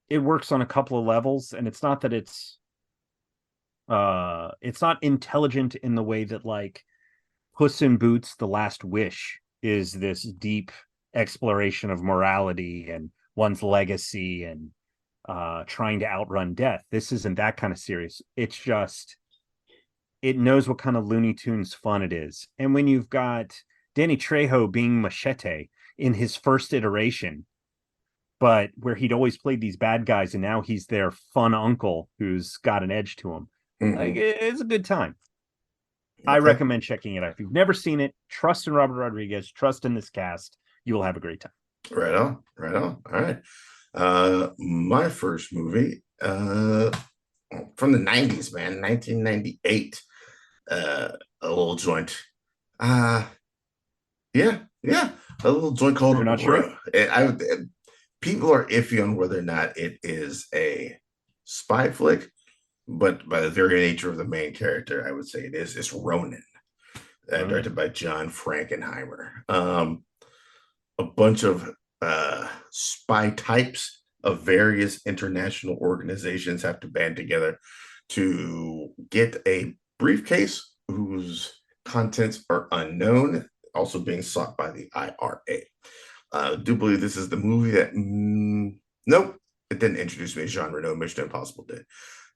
it works on a couple of levels, and it's not that it's not intelligent in the way that like Puss in Boots: The Last Wish is this deep exploration of morality and one's legacy and trying to outrun death. This isn't that kind of serious. It's just it knows what kind of Looney Tunes fun it is. And when you've got Danny Trejo being Machete in his first iteration, but where he'd always played these bad guys and now he's their fun uncle who's got an edge to him. Like, Hmm. it's a good time. I Okay. recommend checking it out. If you've never seen it, trust in Robert Rodriguez, trust in this cast. You will have a great time. Right on. Right on. All right. My first movie, from the 90s, man, 1998. A little joint. Uh yeah, a little joint called You're not sure? people are iffy on whether or not it is a spy flick, but by the very nature of the main character, I would say it is. It's Ronin, Okay. directed by John Frankenheimer. A bunch of spy types of various international organizations have to band together to get a briefcase whose contents are unknown, also being sought by the IRA. I do believe this is the movie that, nope, it didn't introduce me to Jean Reno. Mission Impossible did.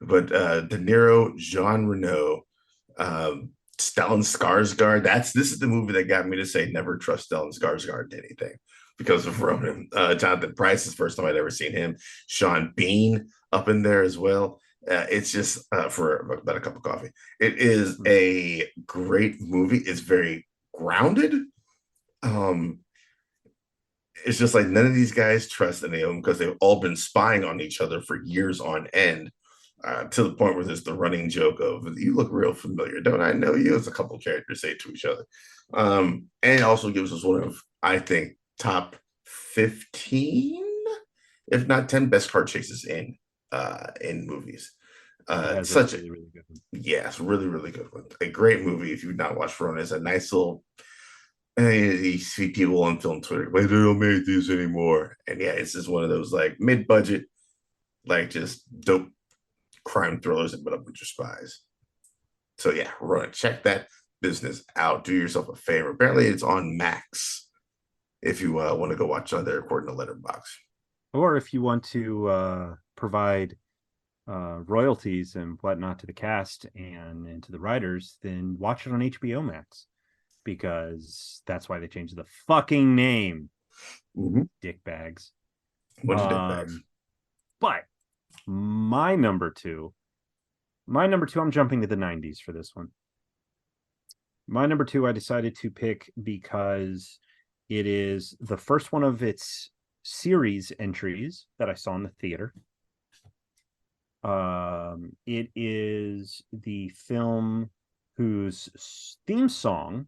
But De Niro, Jean Reno, Stellan Skarsgård. This is the movie that got me to say never trust Stellan Skarsgård to anything because of Ronan. Jonathan Pryce is the first time I'd ever seen him. Sean Bean up in there as well. It's just for about a cup of coffee. It is a great movie. It's very grounded. Um, it's just like none of these guys trust any of them because they've all been spying on each other for years on end. To the point where there's the running joke of "You look real familiar, don't I know you?" As a couple characters say to each other, and it also gives us one of I think top 15, if not 10, best car chases in movies. It has a Such a really, really good one. Yes, really really good one. A great movie if you've not watched Rona. It's a nice little. You see people on film Twitter, like they don't make these anymore, and yeah, it's just one of those like mid-budget, like just dope crime thrillers and put up with your spies. So yeah, run check that business out. Do yourself a favor. Apparently, it's on Max if you want to go watch on there according to Letterbox. Or if you want to provide royalties and whatnot to the cast and to the writers, then watch it on HBO Max because that's why they changed the fucking name. Mm-hmm. Dick bags. Bunch of dickbags. But my number two, I'm jumping to the 90s for this one. My number two, I decided to pick because It is the first one of its series entries that I saw in the theater. It is the film whose theme song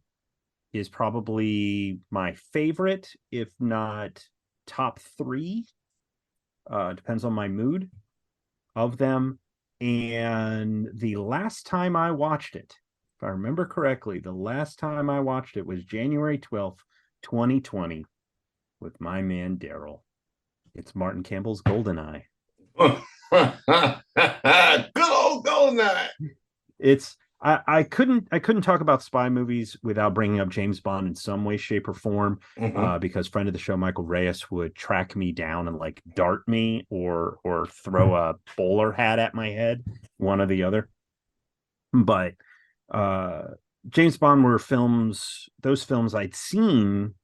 is probably my favorite, if not top three. Depends on my mood of them. And the last time I watched it, if I remember correctly, the last time I watched it was January 12th, 2020, with my man Daryl. It's Martin Campbell's Goldeneye. Good old Goldeneye. It's I couldn't talk about spy movies without bringing up James Bond in some way, shape, or form, Mm-hmm. because friend of the show Michael Reyes would track me down and like dart me or throw a bowler hat at my head, one or the other. But uh, James Bond were those films I'd seen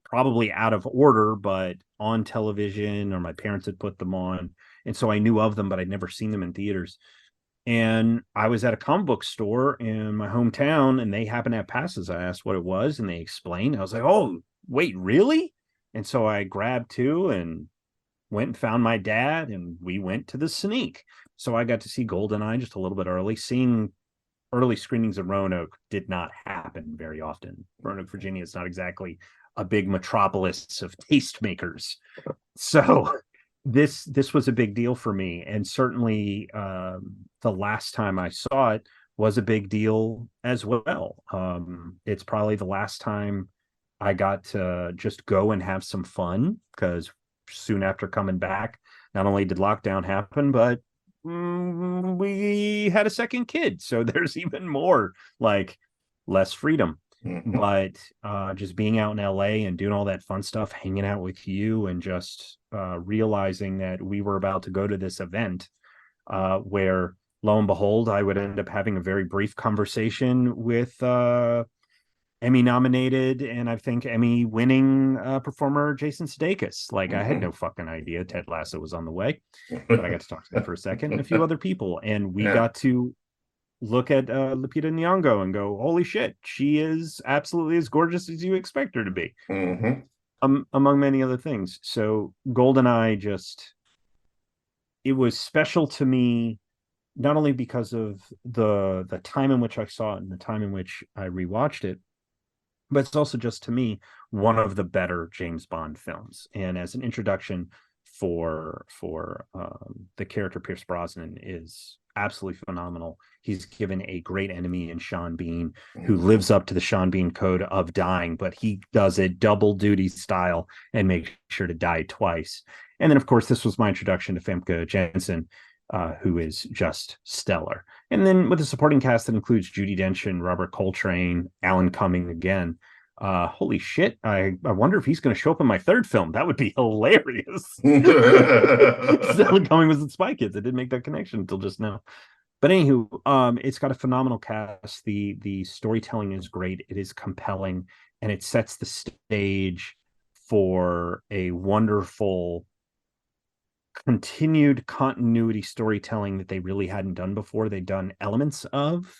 probably out of order, but on television or my parents had put them on, and so I knew of them, but I'd never seen them in theaters. And I was at a comic book store in my hometown and they happened to have passes. I asked what it was and they explained. I was like, oh, wait, really? And so I grabbed two and went and found my dad and we went to the Sneak. So I got to see Goldeneye just a little bit early. Seeing early screenings of Roanoke did not happen very often. Roanoke, Virginia is not exactly a big metropolis of tastemakers. So this was a big deal for me, and certainly the last time I saw it was a big deal as well. It's probably the last time I got to just go and have some fun because soon after coming back, not only did lockdown happen, but we had a second kid, so there's even more like less freedom. Mm-hmm. But just being out in LA and doing all that fun stuff, hanging out with you, and just realizing that we were about to go to this event where lo and behold, I would end up having a very brief conversation with Emmy nominated and I think Emmy winning performer Jason Sudeikis. Like, I had Mm-hmm. no fucking idea Ted Lasso was on the way, but I got to talk to him for a second and a few other people. And we Yeah. got to look at Lupita Nyong'o and go, holy shit, she is absolutely as gorgeous as you expect her to be, Mm-hmm. among many other things. So Goldeneye just, it was special to me, not only because of the time in which I saw it and the time in which I rewatched it, but it's also just to me one of the better James Bond films. And as an introduction for the character Pierce Brosnan is absolutely phenomenal. He's given a great enemy in Sean Bean, who Mm-hmm. lives up to the Sean Bean code of dying, but he does it double duty style and makes sure to die twice. And then, of course, this was my introduction to Famke Janssen, who is just stellar. And then with a supporting cast that includes Judi Dench and Robert Coltrane, Alan Cumming again. Holy shit! I wonder if he's going to show up in my third film. That would be hilarious. Alan Cumming was in Spy Kids. I didn't make that connection until just now. But anywho, it's got a phenomenal cast. The storytelling is great. It is compelling, and it sets the stage for a wonderful continued continuity storytelling that they really hadn't done before. They'd done elements of,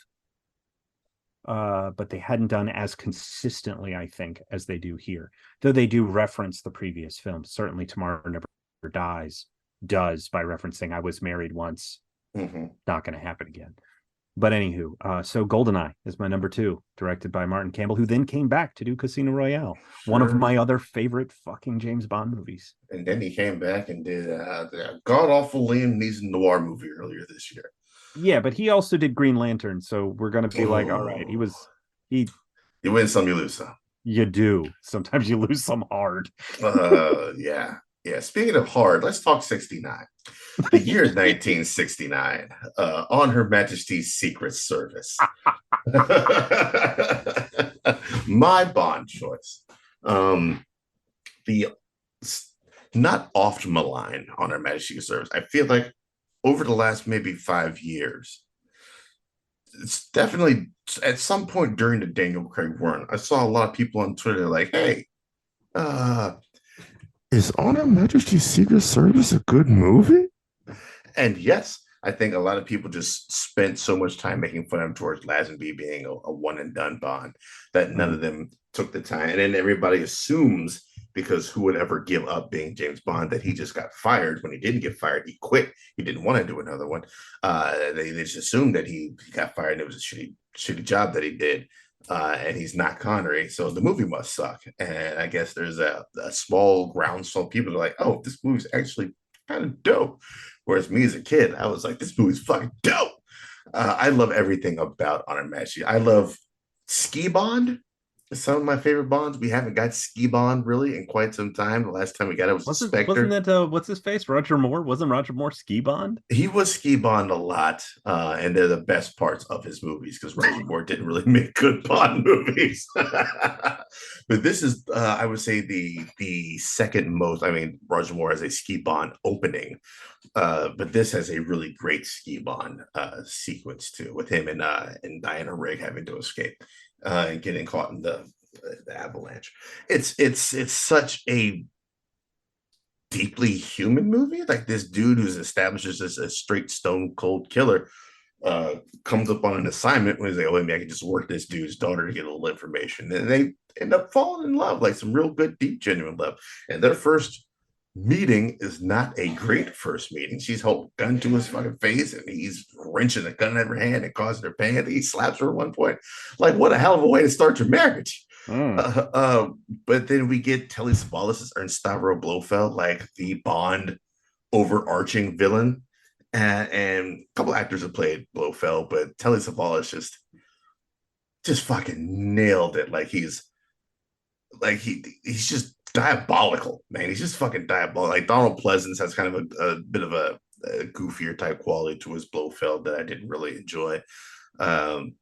but they hadn't done as consistently, I think, as they do here. Though they do reference the previous films. Certainly, Tomorrow Never Dies does by referencing "I was married once." Mm-hmm. Not going to happen again. But anywho, so Goldeneye is my number two, directed by Martin Campbell, who then came back to do Casino Royale, one of Sure. my other favorite fucking James Bond movies. And then he came back and did the god awful Liam Neeson noir movie earlier this year. Yeah, but he also did Green Lantern, so we're gonna be like, all right, Oh, he you win some, you lose some. you do. Sometimes you lose some hard. Yeah. Yeah. Speaking of hard, let's talk 69. The year 1969, on Her Majesty's Secret Service. My Bond choice. The not oft maligned on Her Majesty's Service. I feel like over the last maybe 5 years, it's definitely at some point during the Daniel Craig run, I saw a lot of people on Twitter like, hey, uh, is On Her Majesty's Secret Service a good movie? And yes, I think a lot of people just spent so much time making fun of George Lazenby being a one and done Bond that none Mm. of them took the time, and then everybody assumes because who would ever give up being James Bond that he just got fired. When he didn't get fired, he quit. He didn't want to do another one. They just assumed that he got fired and it was a shitty job that he did. And he's not Connery, so the movie must suck. And I guess there's a small groundswell of people are like, oh, this movie's actually kind of dope. Whereas me as a kid, I was like, this movie's fucking dope. I love everything about Honor Majesty. I love Ski Bond. Some of my favorite Bonds. We haven't got Ski Bond really in quite some time. The last time we got it was Wasn't Spectre. that what's his face? Roger Moore? Wasn't Roger Moore Ski Bond? He was Ski Bond a lot, and they're the best parts of his movies because Roger Moore didn't really make good Bond movies. But this is, I would say, the second most. I mean, Roger Moore has a Ski Bond opening, but this has a really great Ski Bond sequence too, with him and Diana Rigg having to escape and getting caught in the avalanche. It's such a deeply human movie. Like this dude who's established as a straight stone cold killer comes up on an assignment when he's like, oh, maybe I can just work this dude's daughter to get a little information. And they end up falling in love, like some real good, deep, genuine love. And their first meeting is not a great first meeting. She's holding a gun to his fucking face and he's wrenching the gun out of her hand and causing her pain. He slaps her at one point. Like, what a hell of a way to start your marriage. But then we get Telly Savalas as Ernst Stavro Blofeld, like the Bond overarching villain. And a couple actors have played Blofeld, but Telly Savalas just fucking nailed it. He's just diabolical, man. He's just fucking diabolical. Like Donald Pleasance has kind of a bit of a goofier type quality to his Blofeld that I didn't really enjoy. Telly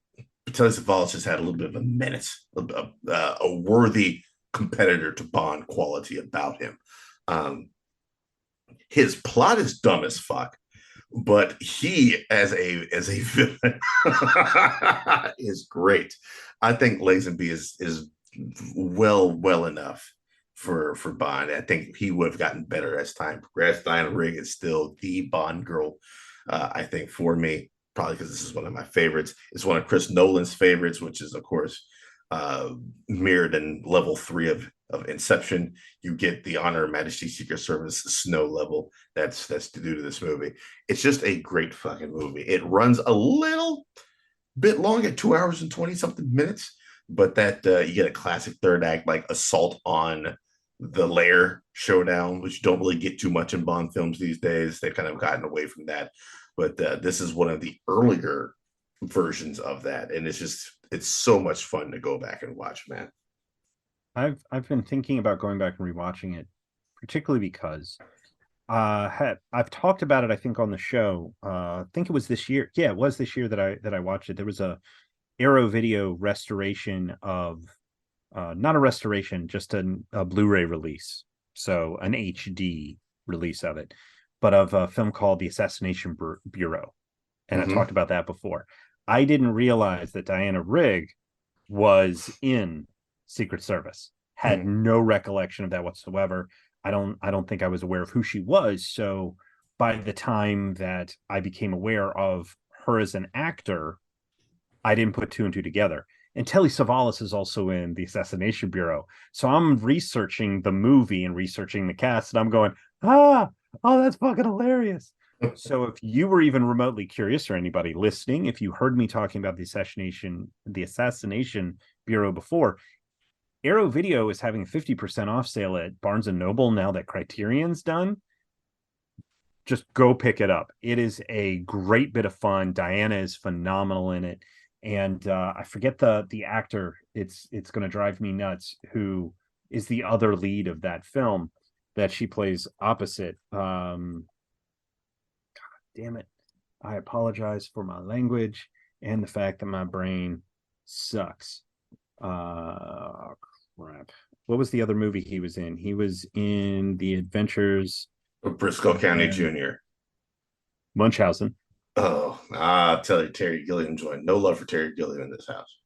Savalas just had a little bit of a menace, a worthy competitor to Bond quality about him. His plot is dumb as fuck, but he as a villain is great. I think Lazenby is well enough for Bond. I think he would have gotten better as time progressed. Diana Rigg is still the Bond girl. I think for me, probably because this is one of my favorites. It's one of Chris Nolan's favorites, which is of course mirrored in level 3 of Inception. You get the Honor of Majesty Secret Service snow level that's due to this movie. It's just a great fucking movie. It runs a little bit long at 2 hours and 20 something minutes, but that you get a classic third act like assault on the lair showdown, which don't really get too much in Bond films these days. They've kind of gotten away from that, but this is one of the earlier versions of that, and it's so much fun to go back and watch, man. I've been thinking about going back and rewatching it, particularly because I've talked about it, I think, on the show. I think it was this year. Yeah, it was this year that I watched it. There was a Arrow Video restoration of not a restoration, just a Blu-ray release, so an HD release of it, but of a film called The Assassination Bureau. And I talked about that before. I didn't realize that Diana Rigg was in Secret Service. Had no recollection of that whatsoever. I don't think I was aware of who she was. So by the time that I became aware of her as an actor, I didn't put two and two together. And Telly Savalas is also in The Assassination Bureau. So I'm researching the movie and researching the cast, and I'm going, oh, that's fucking hilarious. So if you were even remotely curious, or anybody listening, if you heard me talking about the Assassination Bureau before, Arrow Video is having a 50% off sale at Barnes & Noble now that Criterion's done. Just go pick it up. It is a great bit of fun. Diana is phenomenal in it. And I forget the actor. It's going to drive me nuts, who is the other lead of that film that she plays opposite. God damn it. I apologize for my language and the fact that my brain sucks. Crap. What was the other movie he was in? He was in The Adventures of Briscoe County Jr. Munchausen. Oh, I'll tell you, Terry Gilliam joined. No love for Terry Gilliam in this house.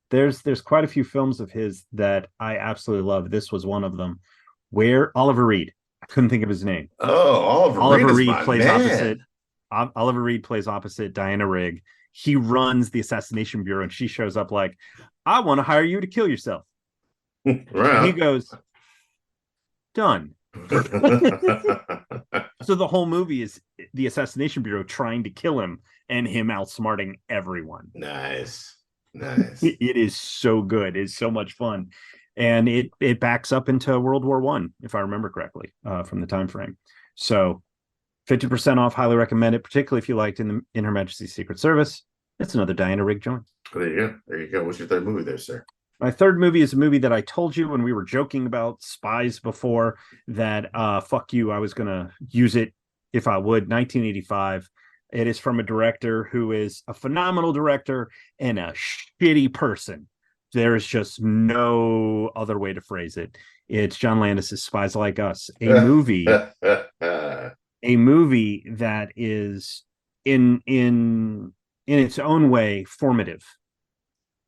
There's quite a few films of his that I absolutely love. This was one of them. Where Oliver Reed. I couldn't think of his name. Oh, Oliver Reed plays man. opposite. Oliver Reed plays opposite Diana Rigg. He runs the Assassination Bureau, and she shows up like, I want to hire you to kill yourself. And he Right. goes, done. So the whole movie is the assassination bureau trying to kill him and him outsmarting everyone. Nice. Nice. It is so good. It's so much fun. And it backs up into World War One, if I remember correctly, from the time frame. So 50% off, highly recommend it, particularly if you liked in Her Majesty's Secret Service. It's another Diana Rigg joint. There you go. There you go. What's your third movie there, sir? My third movie is a movie that I told you when we were joking about spies before that fuck you, I was gonna use it if I would. 1985. It is from a director who is a phenomenal director and a shitty person. There is just no other way to phrase it. It's John Landis's Spies Like Us, a movie that is in its own way formative.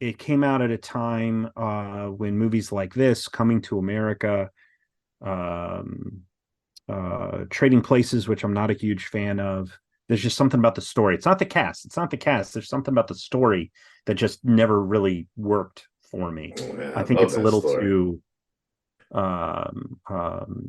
It came out at a time when movies like this, Coming to America, um, Trading Places, which I'm not a huge fan of. There's just something about the story. It's not the cast. It's not the cast. There's something about the story that just never really worked for me. Man, I I think love it's a that little story. too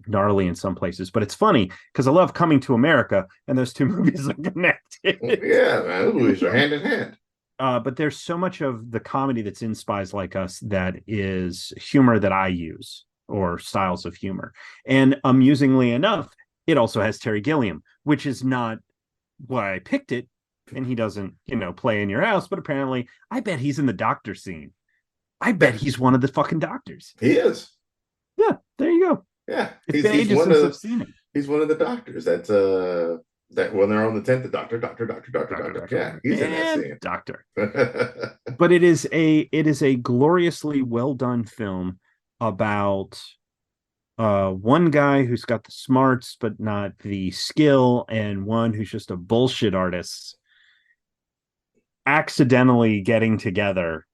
gnarly in some places, but it's funny because I love Coming to America, and those two movies are connected. Yeah, man, those movies are hand in hand. But there's so much of the comedy that's in Spies Like Us that is humor that I use or styles of humor. And amusingly enough, it also has Terry Gilliam, which is not why I picked it. And he doesn't, play in your house, but apparently I bet he's in the doctor scene. I bet Yeah, he's one of the fucking doctors. he is. Yeah, there you go. Yeah, It's been ages since I've seen it. he's one of the doctors that when they're on the tent, the doctor. Yeah, he's in that scene. Doctor. But it is a gloriously well done film about one guy who's got the smarts but not the skill, and one who's just a bullshit artist accidentally getting together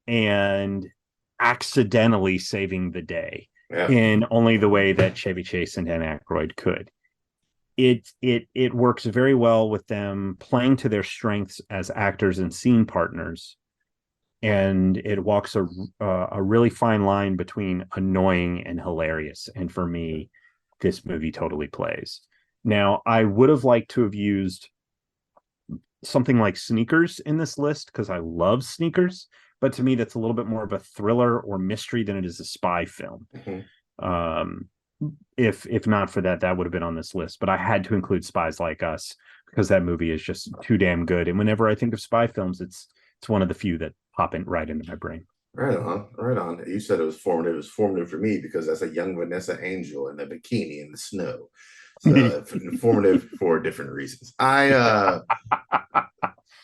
and accidentally saving the day Yeah. in only the way that Chevy Chase and Dan Aykroyd could. It works very well with them playing to their strengths as actors and scene partners, and it walks a really fine line between annoying and hilarious. And for me, this movie totally plays. Now, I would have liked to have used something like Sneakers in this list because I love Sneakers, but to me, that's a little bit more of a thriller or mystery than it is a spy film. Mm-hmm. If not for that, that would have been on this list. But I had to include Spies Like Us because that movie is just too damn good. And whenever I think of spy films, it's one of the few that pop in right into my brain. Right on, right on. You said it was formative. It was formative for me because that's a young Vanessa Angel in a bikini in the snow. So informative for different reasons. I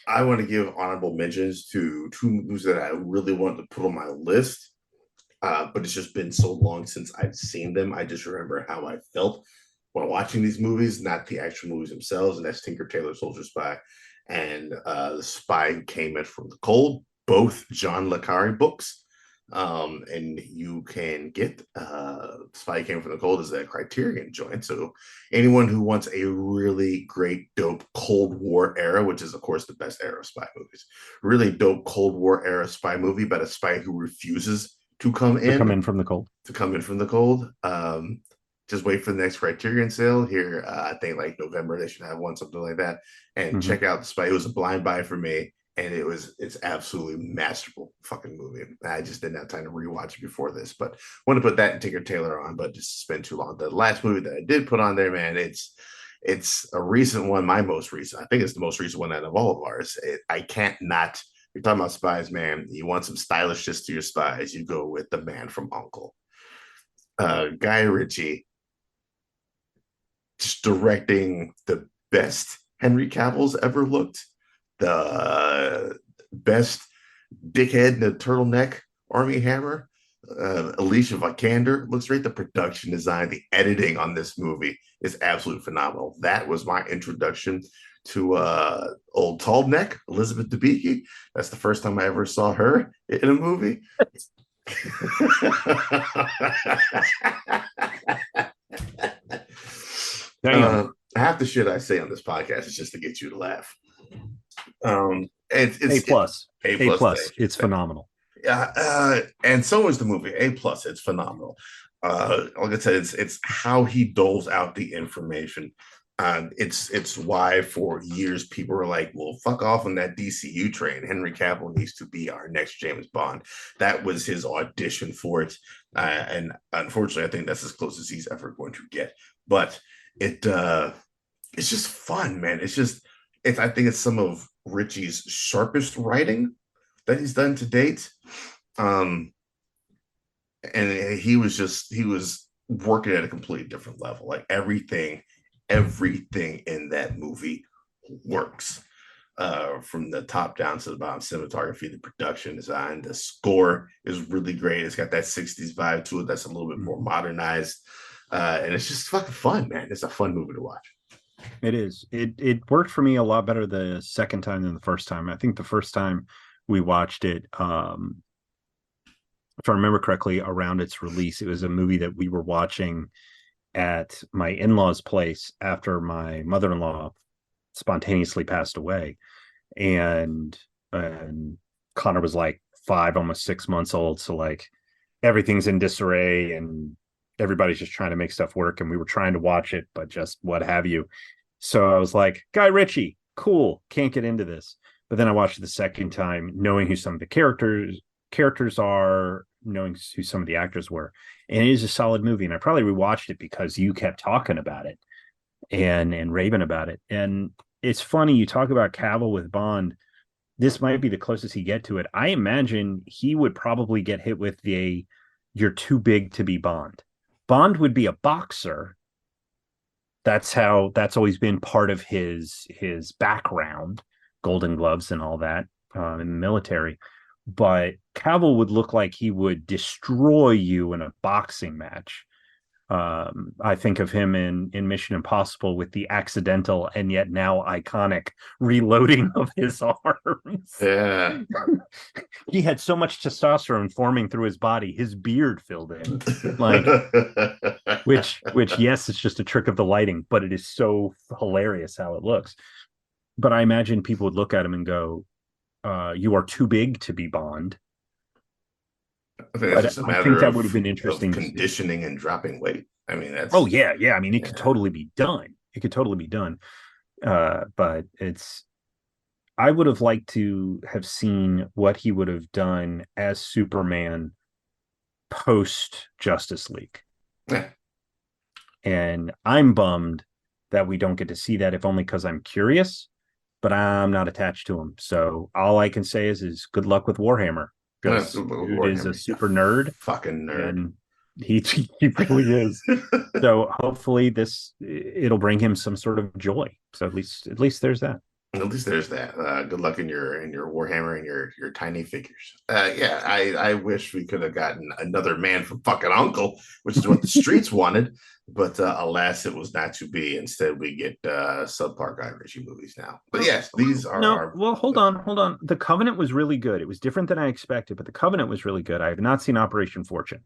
want to give honorable mentions to two movies that I really wanted to put on my list. But it's just been so long since I've seen them. I just remember how I felt when watching these movies, not the actual movies themselves. And that's Tinker Tailor Soldier Spy and The Spy Came In From the Cold, both John le Carre books. And you can get Spy Came From the Cold as a Criterion joint. So anyone who wants a really great, dope Cold War era, which is, of course, the best era of spy movies, really dope Cold War era spy movie about a spy who refuses to come in from the cold. Just wait for the next Criterion sale here. I think like November they should have one, something like that. And check out The Spy. It was a blind buy for me, and it's absolutely masterful fucking movie. I just didn't have time to rewatch it before this, but want to put that and Tinker Tailor on, but just spend too long. The last movie that I did put on there, man, it's a recent one, my most recent. I think it's the most recent one out of all of ours. I can't not. You're talking about spies, man. You want some stylishness to your spies, you go with The Man from U.N.C.L.E. Guy Ritchie just directing the best Henry Cavill's ever looked, the best dickhead in the turtleneck Army Hammer. Alicia Vikander looks great. The production design, the editing on this movie is absolutely phenomenal. That was my introduction to old tall neck Elizabeth Debicki. That's the first time I ever saw her in a movie. Half the shit I say on this podcast is just to get you to laugh. A plus. It's phenomenal. Yeah, and so is the movie. A plus, it's phenomenal. Like I said, it's how he doles out the information. It's why for years people were like, "Well, fuck off on that DCU train. Henry Cavill needs to be our next James Bond." That was his audition for it, and unfortunately, I think that's as close as he's ever going to get. But it it's just fun, man. It's I think it's some of Richie's sharpest writing that he's done to date. Um, and he was working at a completely different level. Like everything in that movie works. From the top down to the bottom, cinematography, the production design, the score is really great. It's got that 60s vibe to it that's a little bit more modernized. And it's just fucking fun, man. It's a fun movie to watch. It is. It worked for me a lot better the second time than the first time. I think the first time we watched it, if I remember correctly, around its release, it was a movie that we were watching at my in-laws' place after my mother-in-law spontaneously passed away. And Connor was like 5, almost 6 months old. So like everything's in disarray and everybody's just trying to make stuff work. And we were trying to watch it, but just what have you. So I was like, Guy Ritchie, cool, can't get into this. But then I watched it the second time, knowing who some of the characters are, knowing who some of the actors were. And it is a solid movie. And I probably rewatched it because you kept talking about it and raving about it. And it's funny, you talk about Cavill with Bond. This might be the closest he get to it. I imagine he would probably get hit with the "you're too big to be Bond." Bond would be a boxer. That's always been part of his background, Golden Gloves and all that, in the military. But Cavill would look like he would destroy you in a boxing match. I think of him in Mission Impossible with the accidental and yet now iconic reloading of his arms. Yeah. He had so much testosterone forming through his body, his beard filled in. Like, which yes, it's just a trick of the lighting, but it is so hilarious how it looks. But I imagine people would look at him and go, "You are too big to be Bond." I think it's But just a I think matter that would have been of interesting to see. conditioning and dropping weight. I mean, Oh that's yeah, yeah. I mean, it could yeah. totally be done. It could totally be done. But it's I would have liked to have seen what he would have done as Superman post Justice League. Yeah. And I'm bummed that we don't get to see that, if only because I'm curious, but I'm not attached to him. So all I can say is good luck with Warhammer, That's because dude is a Warhammer. You super nerd fucking nerd. and he really is. So hopefully it'll bring him some sort of joy. So at least there's that. At least there's that. Good luck in your Warhammer and your tiny figures. Yeah, I wish we could have gotten another Man from fucking Uncle, which is what the streets wanted, but alas, it was not to be. Instead, we get subpar Guy Ritchie movies now. But yes, these are No, our. well, hold on. The Covenant was really good. It was different than I expected, but the Covenant was really good. I have not seen Operation Fortune.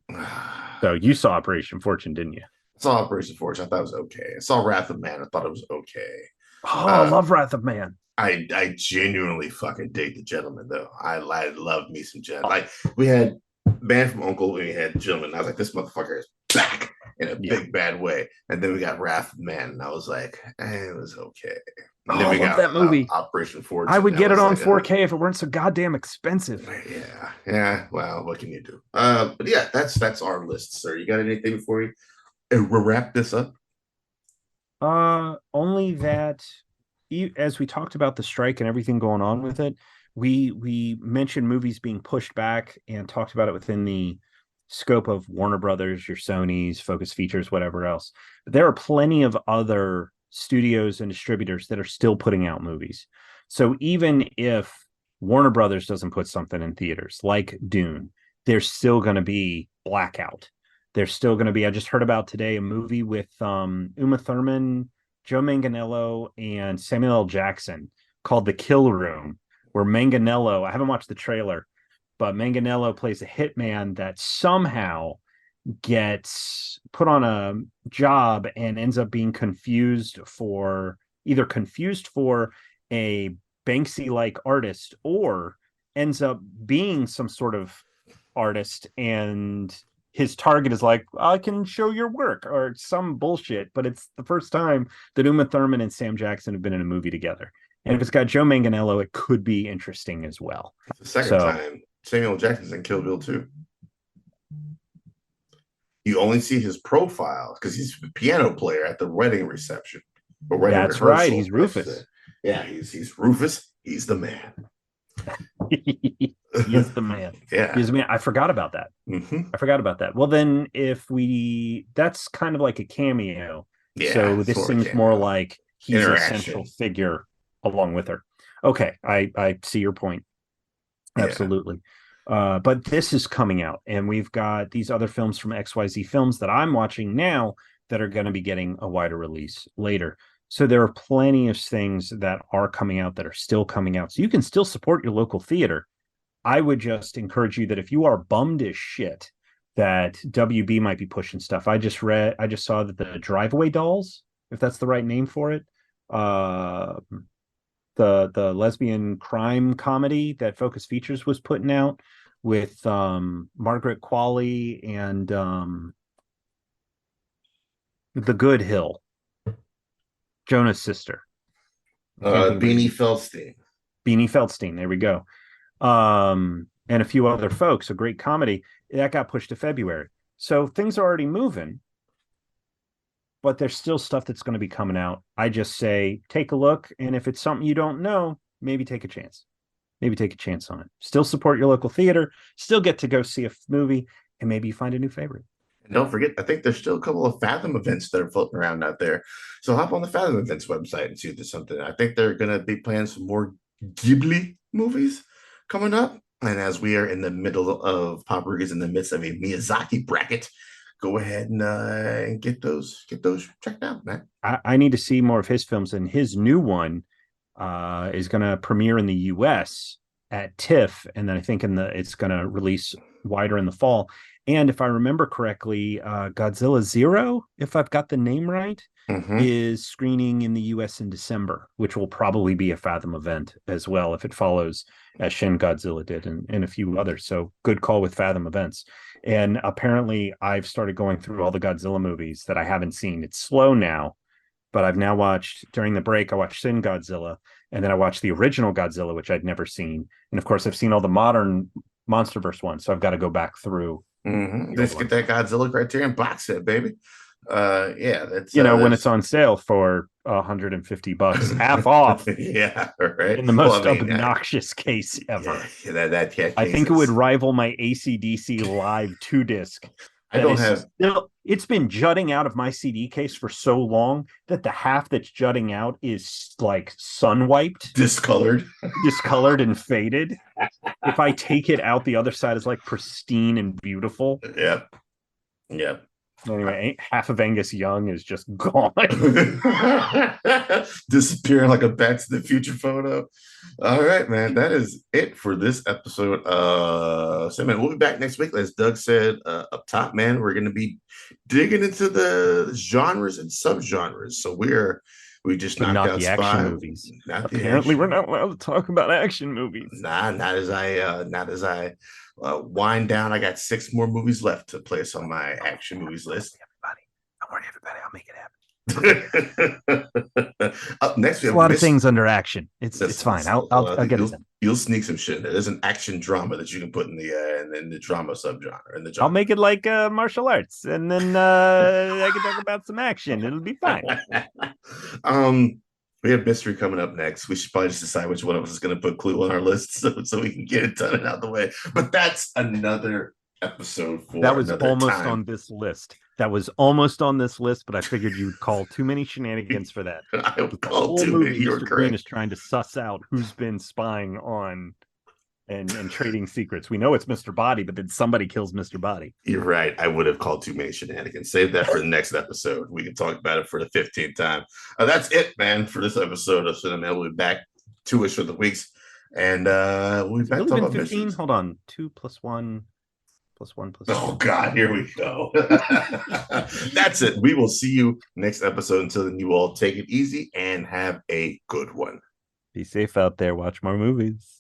So you saw Operation Fortune, didn't you? I saw Operation Fortune. I thought it was okay. I saw Wrath of Man. I thought it was okay. Oh, I Uh, love Wrath of Man. I genuinely fucking dig the gentleman though. I love me some gentleman. Like we had Band from Uncle, we had Gentleman. I was like, this motherfucker is back in a Yeah. big bad way. And then we got Wrath of Man, and I was like, it was okay. Oh, And then I we love got that movie. Operation I Fortune. would And I get it was on like, 4K if it weren't so goddamn expensive. yeah. Well, what can you do? But yeah, that's our list, sir. You got anything before we wrap this up? Only that as we talked about the strike and everything going on with it, we mentioned movies being pushed back and talked about it within the scope of Warner Brothers, your Sony's, Focus Features, whatever else. But there are plenty of other studios and distributors that are still putting out movies. So even if Warner Brothers doesn't put something in theaters like Dune, there's still going to be Blackout. There's still going to be, I just heard about today, a movie with Uma Thurman, Joe Manganiello, and Samuel L. Jackson called The Kill Room, where Manganiello, I haven't watched the trailer, but Manganiello plays a hitman that somehow gets put on a job and ends up being confused for a Banksy like artist, or ends up being some sort of artist, and his target is like, I can show your work or some bullshit. But it's the first time that Uma Thurman and Sam Jackson have been in a movie together. And if it's got Joe Manganiello, it could be interesting as well. The second So time Samuel Jackson's in Kill Bill 2. You only see his profile because he's the piano player at the wedding reception or wedding that's right. rehearsal. He's Rufus. Yeah, he's Rufus. He's the man. He is the man. Yeah. He's the man. I forgot about that. Mm-hmm. I forgot about that. Well, then that's kind of like a cameo. Yeah, so this seems more like he's a central figure along with her. Okay, I see your point. Absolutely. But this is coming out, and we've got these other films from XYZ Films that I'm watching now that are going to be getting a wider release later. So there are plenty of things that are coming out that are still coming out. So you can still support your local theater. I would just encourage you that if you are bummed as shit that WB might be pushing stuff. I just saw that the Drive-Away Dolls, if that's the right name for it, the lesbian crime comedy that Focus Features was putting out with Margaret Qualley and The Good Hill, Jonah's sister. Beanie Feldstein. Beanie Feldstein. There we go. And a few other folks, a great comedy that got pushed to February. So things are already moving, but there's still stuff that's going to be coming out. I just say, take a look. And if it's something you don't know, maybe take a chance. Maybe take a chance on it. Still support your local theater, still get to go see a movie, and maybe you find a new favorite. And don't forget, I think there's still a couple of Fathom events that are floating around out there. So hop on the Fathom events website and see if there's something. I think they're going to be planning some more Ghibli movies coming up. And as we are in the middle of Pop Rookies in the midst of a Miyazaki bracket, go ahead and get those checked out, man. I need to see more of his films, and his new one is going to premiere in the U.S. at TIFF, and then I think it's going to release wider in the fall. And if I remember correctly, Godzilla Zero, if I've got the name right, is screening in the U.S. in December, which will probably be a Fathom event as well if it follows as Shin Godzilla did and a few others. So good call with Fathom events. And apparently I've started going through all the Godzilla movies that I haven't seen. It's slow now, but I've now watched, during the break, I watched Shin Godzilla, and then I watched the original Godzilla, which I'd never seen. And of course, I've seen all the modern MonsterVerse ones, so I've got to go back through. Let's get that Godzilla Criterion box set, baby. Yeah, that's when it's on sale for $150, half off. Yeah, right. In the most obnoxious case ever. Yeah, that case I think it would rival my AC/DC Live 2-disc. It's been jutting out of my CD case for so long that the half that's jutting out is like sun wiped, discolored and faded. If I take it out, the other side is like pristine and beautiful. Yep. Anyway, half of Angus Young is just gone. Disappearing like a Back to the Future photo. All right, man. That is it for this episode. So, man, we'll be back next week. As Doug said up top, man, we're going to be digging into the genres and subgenres. So we just knocked out the action 5 movies. Apparently, we're not allowed to talk about action movies. Nah, not as I wind down. I got 6 more movies left to place on my action movies list. Don't worry, everybody. I'll make it happen. Up next, we have a lot of things under action. It's fine. I'll get it. You'll sneak some shit in there. There's an action drama that you can put in the drama subgenre. In the genre. I'll make it like martial arts, and then I can talk about some action. It'll be fine. We have mystery coming up next. We should probably just decide which one of us is going to put Clue on our list so we can get it done and out of the way. But that's another episode for that was almost time. On this list. That was almost on this list, but I figured you'd call too many shenanigans for that. I would call too many. Mr. Green is trying to suss out who's been spying on and trading secrets. We know it's Mr. Body, but then somebody kills Mr. Body. You're right. I would have called too many shenanigans. Save that for the next episode. We can talk about it for the 15th time. That's it, man, for this episode of Cinema. We'll be back 2-ish for the weeks. And we'll be back talking about 15. Missions. Hold on. 2 + 1 + 1 + 1. Oh, God. Here we go. That's it. We will see you next episode. Until then, you all take it easy and have a good one. Be safe out there. Watch more movies.